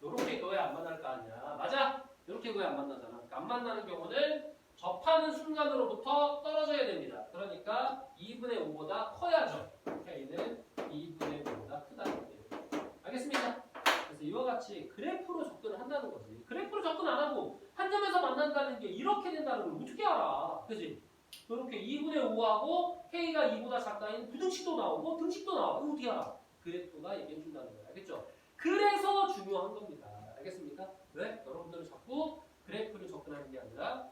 요렇게 그어야 안 만날 거 아니야. 맞아? 이렇게 그어야 안 만나잖아. 그러니까 안 만나는 경우는 접하는 순간으로부터 떨어져야 됩니다. 그러니까 2분의 5보다 커야죠. K는 2분의 5보다 크다는 거예요. 알겠습니까? 그래서 이와 같이 그래프로 접근을 한다는 거지. 그래프로 접근 안 하고 한 점에서 만난다는 게 이렇게 된다는 걸 어떻게 알아? 그지? 이렇게 2분의 5하고 K가 2보다 작다인 부등식도 나오고 등식도 나오고 이거 어떻게 알아? 그래프가 얘기해 준다는 거야. 알겠죠? 그래서 중요한 겁니다. 알겠습니까? 왜? 여러분들은 자꾸 그래프를 접근하는 게 아니라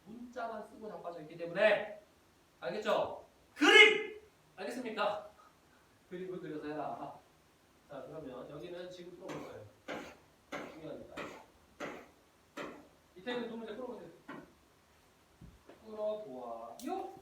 문자만 쓰고 자빠져 있기 때문에 알겠죠? 그림! 알겠습니까? 그림을 그려서 해라. 자, 그러면 여기는 지금 풀어볼 거예요. 중요하니까. 이 테이블 두 문제 풀어보세요. 풀어보아요.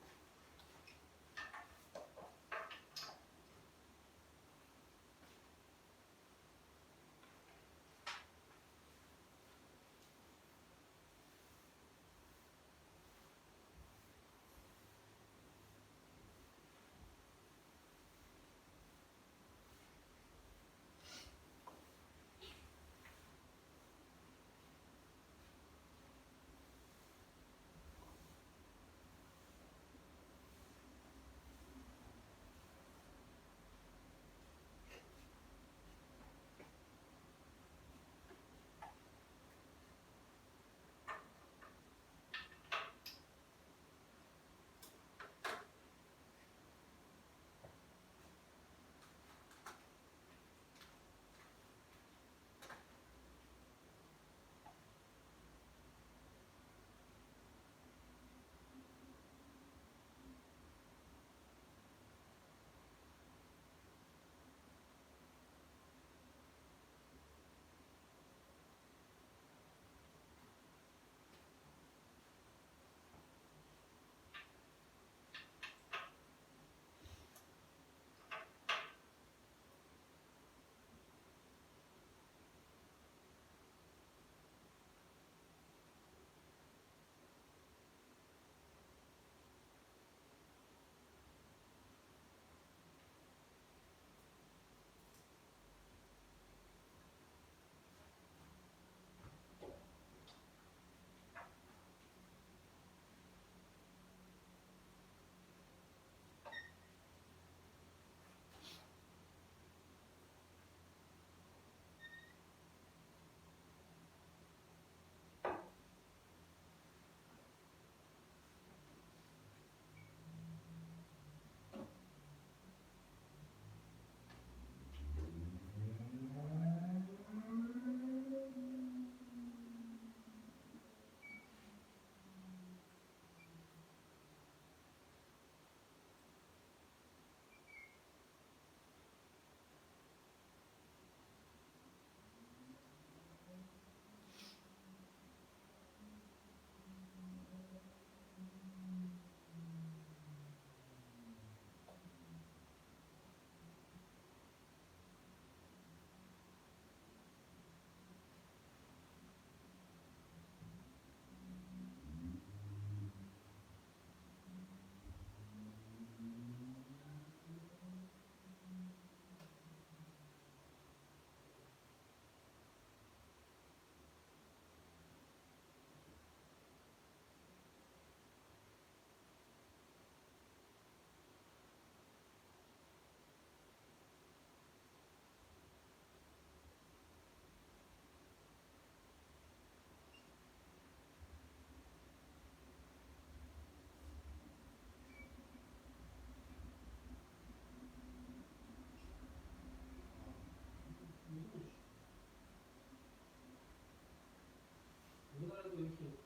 우리나라도 이렇게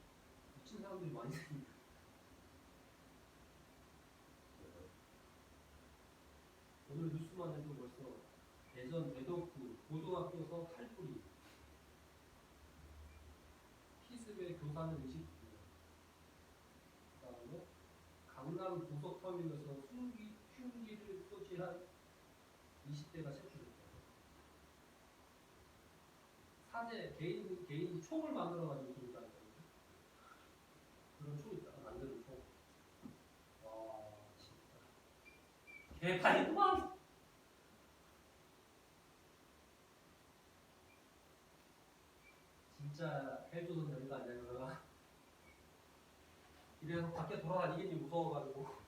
미친 사람들이 많이 생깁니다. 오늘 뉴스만 해도 벌써 대전 대덕구 고등학교에서 칼부리 피습의 교사는 의식주 그다음에 강남 고속터미널에서 흉기를 소지한 20대가 체포됐다. 사제 개인이 총을 만들어가지고 들고 다녔거든요. 그런 총 있잖아, 만드는 총. 와 진짜 개판이구만. 진짜 헬조선 되는 거 아니야 그러다가. 이래서 밖에 돌아다니겠니 무서워가지고.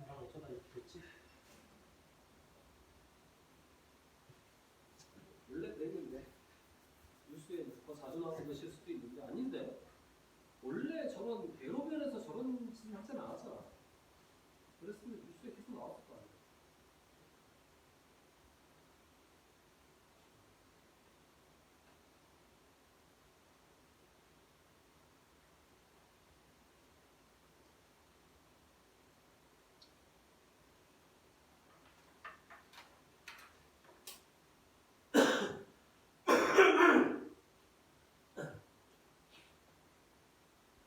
난 어쩌다 이렇게 됐지? 원래 그랬는데 뉴스에 더 자주 나오는 것일 수도 있는데 아닌데 원래 저런 대로변에서 저런 짓을 하진 않았잖아. 그랬으면 뉴스에 계속 나왔을 거 아니야.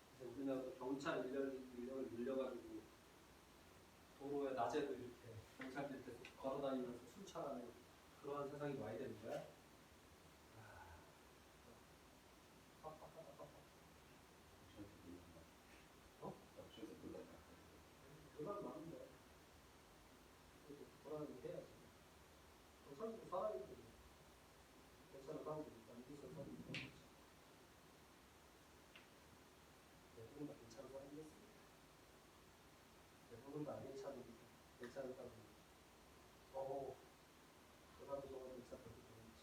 그래서 우리나라도 경찰 인력을 늘려가지고 도로에 낮에도 이렇게 경찰들 계속 걸어다니면서 순찰하는 그러한 세상이 와야 되는 거야? 아, 빡빡하다 빡빡. 역시에서 불렀나? 어? 역시에서 불렀나? 불만 많은데 그래도 그거라는 거 해야지. 경찰도 사람인데 괜찮은 사람들이니까 이기선 사람들이니까 대부분 다 괜찮은 사람이겠습니다. 대부분 다 괜찮은 사람들. 그 사람들 정도 괜찮다고 보는지.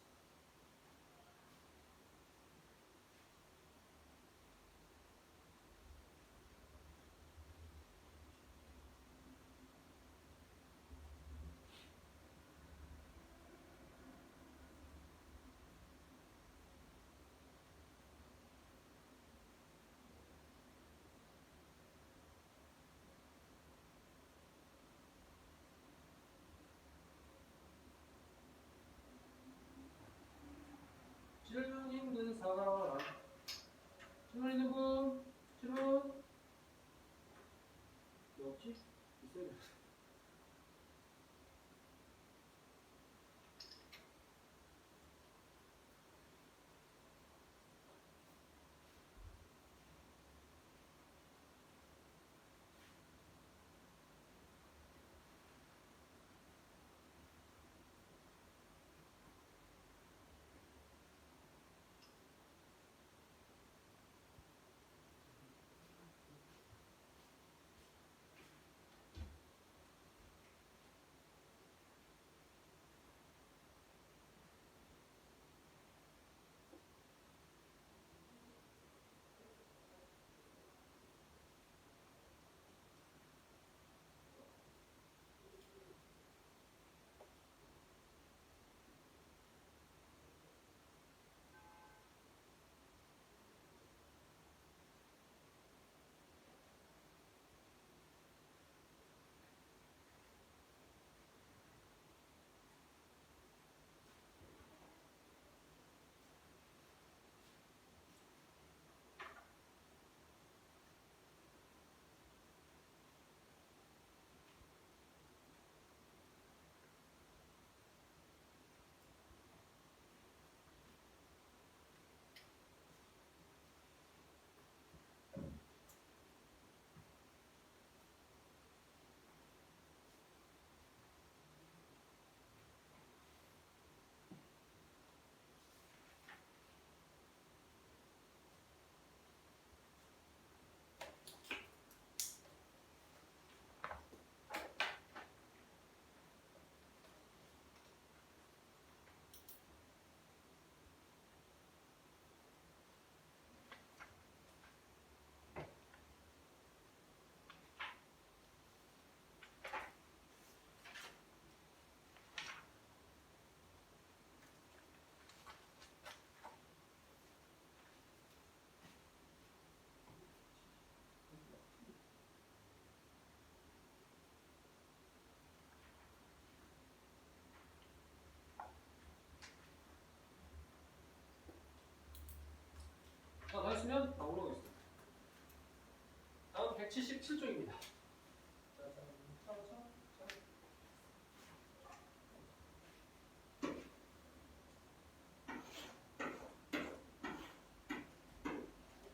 177쪽입니다.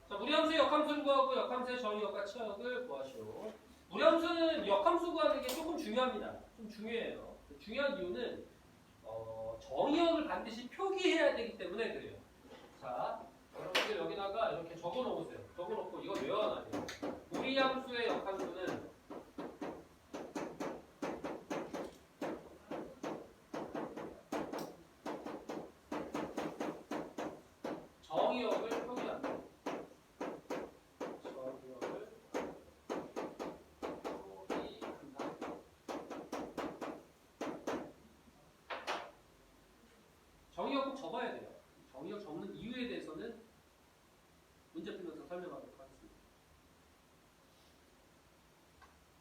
자, 무리함수의 역함수를 구하고 역함수의 정의역과 치역을 구하시오. 무리함수는 역함수 구하는 게 조금 중요합니다. 좀 중요해요. 중요한 이유는 정의역을 반드시 표기해야 되기 때문에 그래요. 자, 여러분들 여기다가 이렇게 적어 놓으세요. 적어 놓고 이거 외워놔야 돼요. 무리함수의 역함수는 정의역을 표기한다. 정의역을 표기한다. 정의역 꼭 적어야 돼요. 정의역 적는 이유에 대해서는 문제 풀면서 설명하도록 하겠습니다.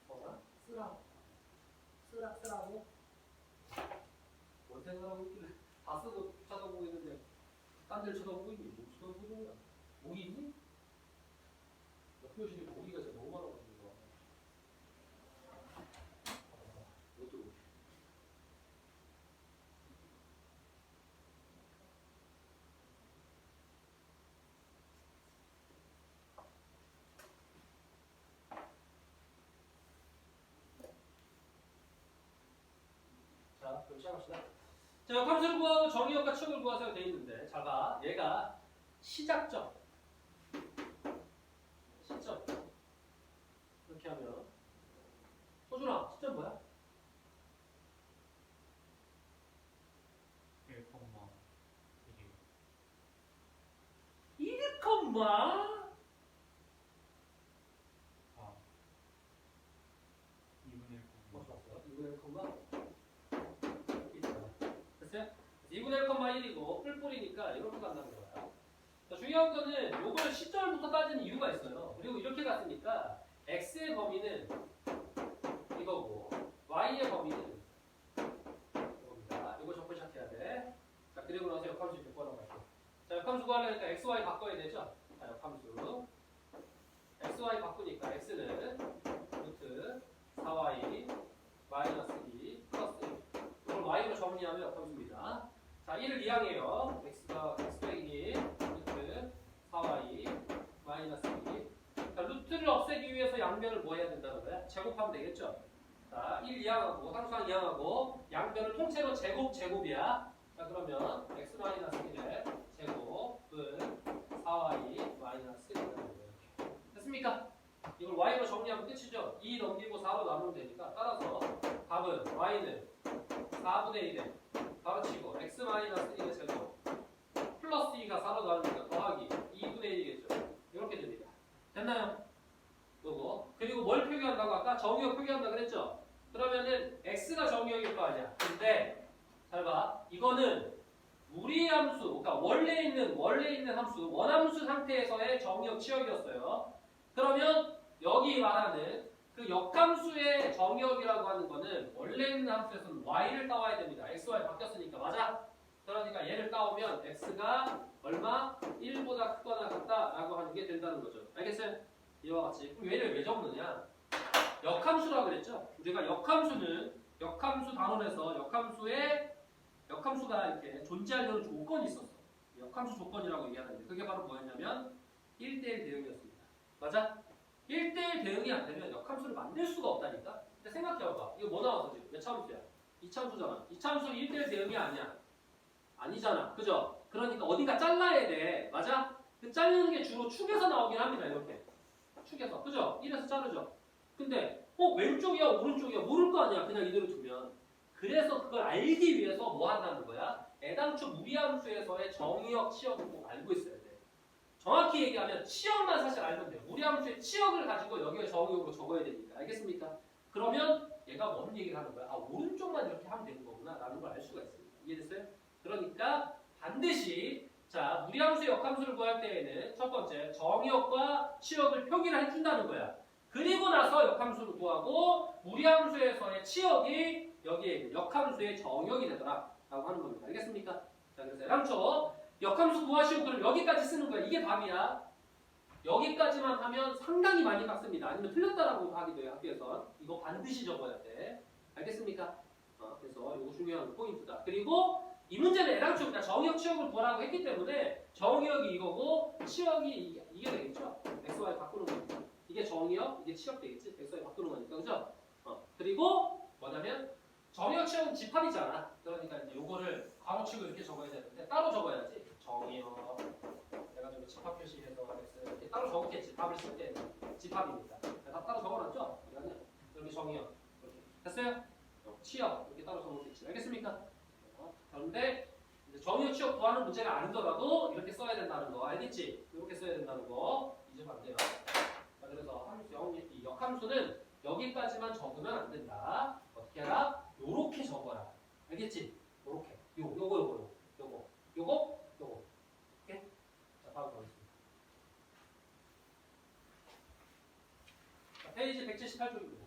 뭐라? 쓰라고? 뭔 생각하고 있길래 다 쓰고 쳐다보고 있는데 딴 데를 쳐다보고 있니? 뭐 쳐다보고 있냐? 목이 있니? 옆교실에 모기가 진짜 너무 많아가지고 이것도 자, 그럼 시작합시다. 자, 역함수를 구하고 정의역과 치역을 구하세요 돼 있는데, 잘 봐. 얘가 시작점, 시점. 이렇게 하면 소준아, 시점 뭐야? 1, 1컴마 2분의 1 좋았어요. 2분의 1컴마 됐어요? 2분의 1,1이고 뿔뿔이니까 이렇게 간다는 거야. 자, 중요한 거는 요걸 시점부터 따지는 이유가 있어요. 그리고 이렇게 갔으니까 x의 범위는 이거고 y의 범위는 이겁니다. 이거 적고 시작해야 돼. 자, 그리고 나서 역함수 이렇게 구하러갈게요. 자, 역함수 구하려니까 xy 바꿔야 되죠? 자, 역함수 xy 바꾸니까 x는 루트 4y 마이너스 2 플러스 1. 이걸 y로 정리하면 역함수입니다. 자, 1을 이항해요. x가 x 빼기 루트 4y 마이너스 2. 자, 루트를 없애기 위해서 양변을 뭐 해야 된다는 거야? 제곱하면 되겠죠? 자, 1 이항하고 상수항 이항하고 양변을 통째로 제곱이야. 자, 그러면 x 마이너스 1의 제곱은 4y 마이너스 1이라는 거예요. 됐습니까? 이걸 y로 정리하면 끝이죠. 2 넘기고 4로 나누면 되니까 따라서 답은 y는 4분의 1에 가로치고 x 마이너스 1의 제곱 플러스 2가 4로 나누니까 더하기 2분의 1이겠죠. 이렇게 됩니다. 됐나요? 요거. 그리고 뭘 표기한다고 아까 정의역 표기한다 그랬죠? 그러면은 x가 정의역일 거 아니야. 근데 잘 봐. 이거는 무리함수, 그러니까 원래 있는 함수, 원함수 상태에서의 정의역 치역이었어요. 그러면 여기 말하는 그 역함수의 정의역이라고 하는 거는 원래 있는 함수에서는 y를 따와야 됩니다. x, y 바뀌었으니까. 맞아? 그러니까 얘를 따오면 x가 얼마? 1보다 크거나 같다라고 하는 게 된다는 거죠. 알겠어요? 이와 같이. 그럼 얘를 왜 적느냐? 역함수라고 그랬죠? 우리가 역함수 단원에서 역함수가 이렇게 존재하려는 조건이 있었어. 역함수 조건이라고 얘기하는데 그게 바로 뭐였냐면 1대1 대응이었습니다. 맞아? 1대1 대응이 안 되면 역함수를 만들 수가 없다니까? 근데 생각해봐봐. 이거 뭐 나왔어 지금? 몇 참수야? 2참수잖아. 2참수는 1대1 대응이 아니야. 아니잖아. 그죠? 그러니까 어딘가 잘라야 돼. 맞아? 그 자르는 게 주로 축에서 나오긴 합니다. 이렇게. 축에서. 그죠? 1에서 자르죠. 근데 왼쪽이야 오른쪽이야 모를 거 아니야. 그냥 이대로 두면. 그래서 그걸 알기 위해서 뭐 한다는 거야? 애당초 무리함수에서의 정의역, 치역을 꼭 알고 있어야 돼. 정확히 얘기하면 치역만 사실 알면 돼요. 무리함수의 치역을 가지고 여기에 정의역으로 적어야 되니까. 알겠습니까? 그러면 얘가 뭔 얘기를 하는 거야? 아, 오른쪽만 이렇게 하면 되는 거구나 라는 걸 알 수가 있습니다. 이해됐어요? 그러니까 반드시 자 무리함수의 역함수를 구할 때에는 첫 번째 정의역과 치역을 표기를 해준다는 거야. 그리고 나서 역함수를 구하고 무리함수에서의 치역이 여기에 있는 역함수의 정의역이 되더라 라고 하는 겁니다. 알겠습니까? 자, 그래서 애당초 역함수 구하시고 그럼 여기까지 쓰는 거야. 이게 답이야. 여기까지만 하면 상당히 많이 빡습니다. 아니면 틀렸다라고 하기도 해요. 학교에서. 이거 반드시 적어야 돼. 알겠습니까? 그래서 이거 중요한 포인트다. 그리고 이 문제는 애당초 그러니까 정의역 치역을 구하라고 했기 때문에 정의역이 이거고 치역이 이게 되겠죠? XY 바꾸는 거니까. 이게 정의역, 이게 치역 되겠지? XY 바꾸는 거니까. 그죠? 그리고 뭐냐면 정의역 치역은 집합이잖아. 그러니까 이제 요거를 괄호치고 이렇게 적어야 되는데 따로 적어야지. 정의역 해가지고 집합 표시해서 X 이렇게 따로 적었겠지. 답을 쓸 때는 집합입니다. 다 따로 적어놨죠? 이거는 여기 정의역 이렇게 됐어요? 치역 이렇게 따로 적었겠지. 알겠습니까? 그런데 정의역 치역 구하는 문제가 아니더라도 이렇게 써야 된다는 거 알겠지? 이렇게 써야 된다는 거 잊으면 안 돼요. 자, 그래서 이 역함수는 여기까지만 적으면 안 된다. 어떻게 해라? 요렇게 적어라. 알겠지? 요렇게. 요거. 오케이? 자, 다음 가겠습니다. 자, 페이지 178쪽입니다.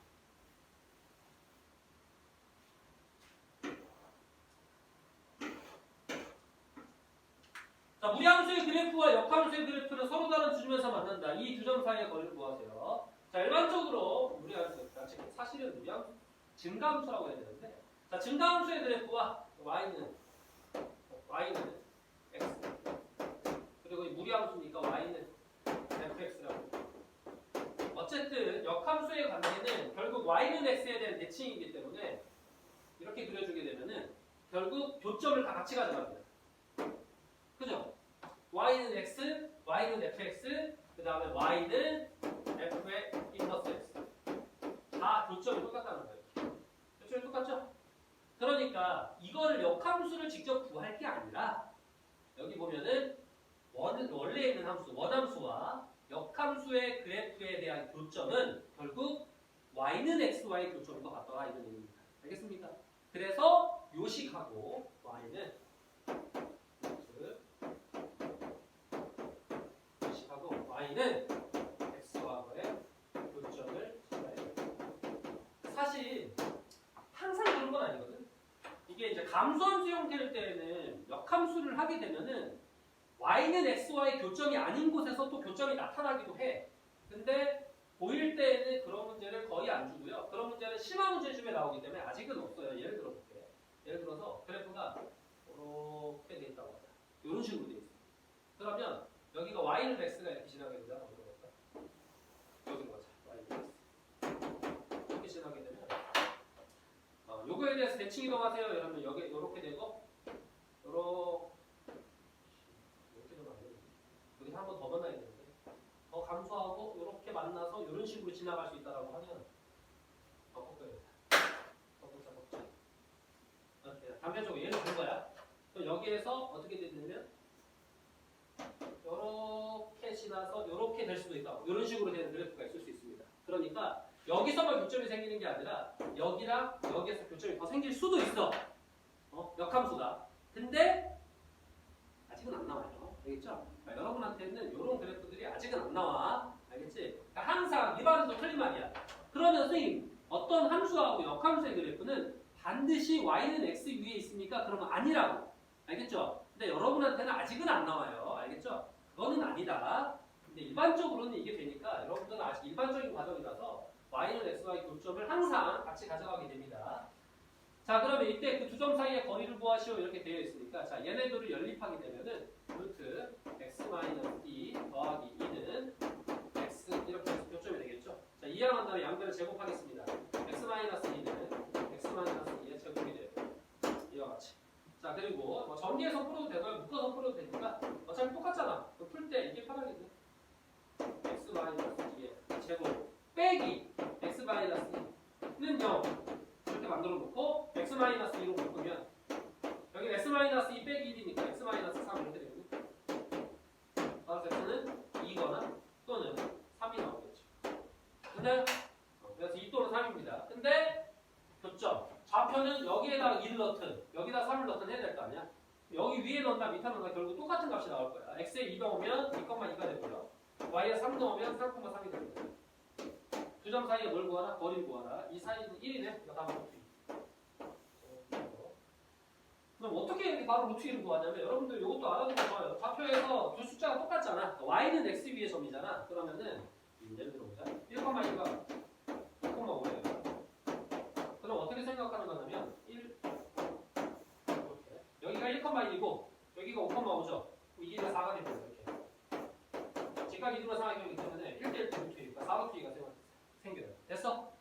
자, 무리함수의 그래프와 역함수의 그래프는 서로 다른 두 점에서 만난다. 이 두 점 사이의 거리를 구하세요. 자, 일반적으로 무리함수, 사실은 무리함수, 증가함수라고 해야 되는데, 자, 증가함수의 그래프와 y는 x, 그리고 이 무리함수니까 y는 fx라고. 어쨌든 역함수의 관계는 결국 y는 x에 대한 대칭이기 때문에 이렇게 그려주게 되면은 결국 교점을 다 같이 가져갑니다. 그죠? y는 x, y는 fx, 그 다음에 y는 f의 인버스 x. 다 교점이 똑같다는 거예요. 교점이 똑같죠? 그러니까 이거를 역함수를 직접 구할 게 아니라 여기 보면은 원래 있는 함수, 원함수와 역함수의 그래프에 대한 교점은 결국 y는 x와의 교점인 것 같더라 이런 얘기입니다. 알겠습니까? 그래서 요식하고 y는 y는 x와의 교점을 찾아야 됩니다. 사실 항상 그런 건 아니거든. 이게 이제 감소함수 형태일 때는 역함수를 하게 되면은 y는 x와의 교점이 아닌 곳에서 또 교점이 나타나기도 해. 근데 보일 때는 그런 문제를 거의 안 주고요. 그런 문제는 심화 문제집에 나오기 때문에 아직은 없어요. 예를 들어볼게. 예를 들어서 그래프가 이렇게 돼 있다고 하자. 이런 식으로 돼 있어. 그러면 여기가 y는 x가 이렇게 지나게 되잖아. 여기로 가자. y는 x. 이렇게 지나게 되면 요거에 대해서 대칭 이동하세요. 여러분 여기 이렇게 되고 이렇게 되면 안 되는데 여기 한 번 더 만나야 되는데 더 감소하고 이렇게 만나서 이런 식으로 지나갈 수 있다라고 하면 더 꺾어야 돼. 더 꺾자. 단편적으로 얘를 준 거야. 또 여기에서 어떻게 되냐면 이렇게 지나서 이렇게 될 수도 있다. 이런 식으로 되는 그래프가 있을 수 있습니다. 그러니까 여기서만 교점이 생기는 게 아니라 여기랑 여기에서 교점이 더 생길 수도 있어. 역함수가. 근데 아직은 안 나와요. 알겠죠? 그러니까 여러분한테는 이런 그래프들이 아직은 안 나와. 알겠지? 그러니까 항상 이 말은 또 틀린 말이야. 그러면 선생님 어떤 함수하고 역함수의 그래프는 반드시 y는 x 위에 있습니까? 그러면 아니라고. 알겠죠? 근데 여러분한테는 아직은 안 나와요. 알겠죠? 그거는 아니다. 근데 일반적으로는 이게 되니까 여러분들은 아직 일반적인 과정이라서 y는 x와의 교점을 항상 같이 가져가게 됩니다. 자, 그러면 이때 그 두 점 사이의 거리를 구하시오 이렇게 되어 있으니까 자, 얘네들을 연립하게 되면은 루트 x-2 더하기 2는 x 이렇게 해서 교점이 되겠죠. 자, 이항한 다음에 양변을 제곱하겠습니다. x-2는 x-2의 제곱이 돼요. 이와 같이. 자, 그리고 뭐 전개해서 풀어도 되고요. 묶어서 풀어도 되니까 어차피 똑같잖아. 풀 때 이게 편하겠네. x-2의 제곱 빼기 x-2는 0 이렇게 만들어 놓고 x-2로 바꾸면 여기 x-2 빼기 1이니까 x-3 이렇게 되거든요. 따라서 x는 2거나 또는 3이 나오겠죠. 근데 그래서 2 또는 3입니다. 근데 교점 좌표는 여기에다가 2를 넣든 여기다 3을 넣든 해야 될 거 아니야. 여기 위에 넣는다 밑에 넣는다 결국 똑같은 값이 나올 거야. x에 2 넣으면 2,2가 되고요. y에 3 넣으면 3,3이 됩니다. 두 점 사이에 뭘 구하라? 거리를 구하라. 이 사이는 1이네. 이거 다 맞췄지. 그럼 어떻게 어떻게 이렇게 바로 루트 2를 구하냐면 여러분들 이것도 알아두면 좋아요. 좌표에서 두 숫자가 똑같잖아. y는 x 위의 점이잖아. 그러면은 예를 들어보자. 1,1가 1,5예요. 그럼 어떻게 생각하는 거냐면 1 이렇게 여기가 1,1이고 여기가 5,5죠. 이 길이 4가 됩니다. 이렇게 직각 이등분 상하기 때문에 1대1 루트 2니까 4루트 2가 생겨요. 됐어?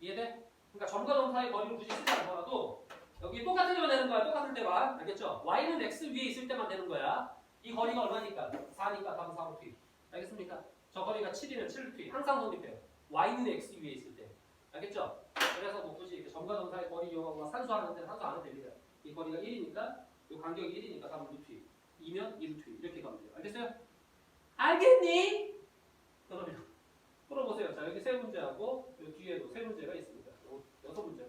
이해돼? 그러니까 점과 점 사이 거리를 굳이 쓰지 않더라도 여기 똑같은 데만 되는 거야. 똑같을 때만. 알겠죠? y는 x 위에 있을 때만 되는 거야. 이 거리가 얼마니까? 4니까 답은 4루트 2. 알겠습니까? 저 거리가 7이면 7루트 2. 항상 성립해요. y는 x 위에 있을 때. 알겠죠? 그래서 뭐 굳이 이렇게 점과 점 사이 거리 이용하고 산수하는데 산수 안 해도 됩니다. 이 거리가 1이니까 이 간격이 1이니까 답은 루트 2. 2면 2루트 2. 이렇게 가면 돼요. 알겠어요? 알겠니? 그러면 풀어보세요. 자, 여기 세 문제하고 이 뒤에도 세 문제가 있습니다. 6문제.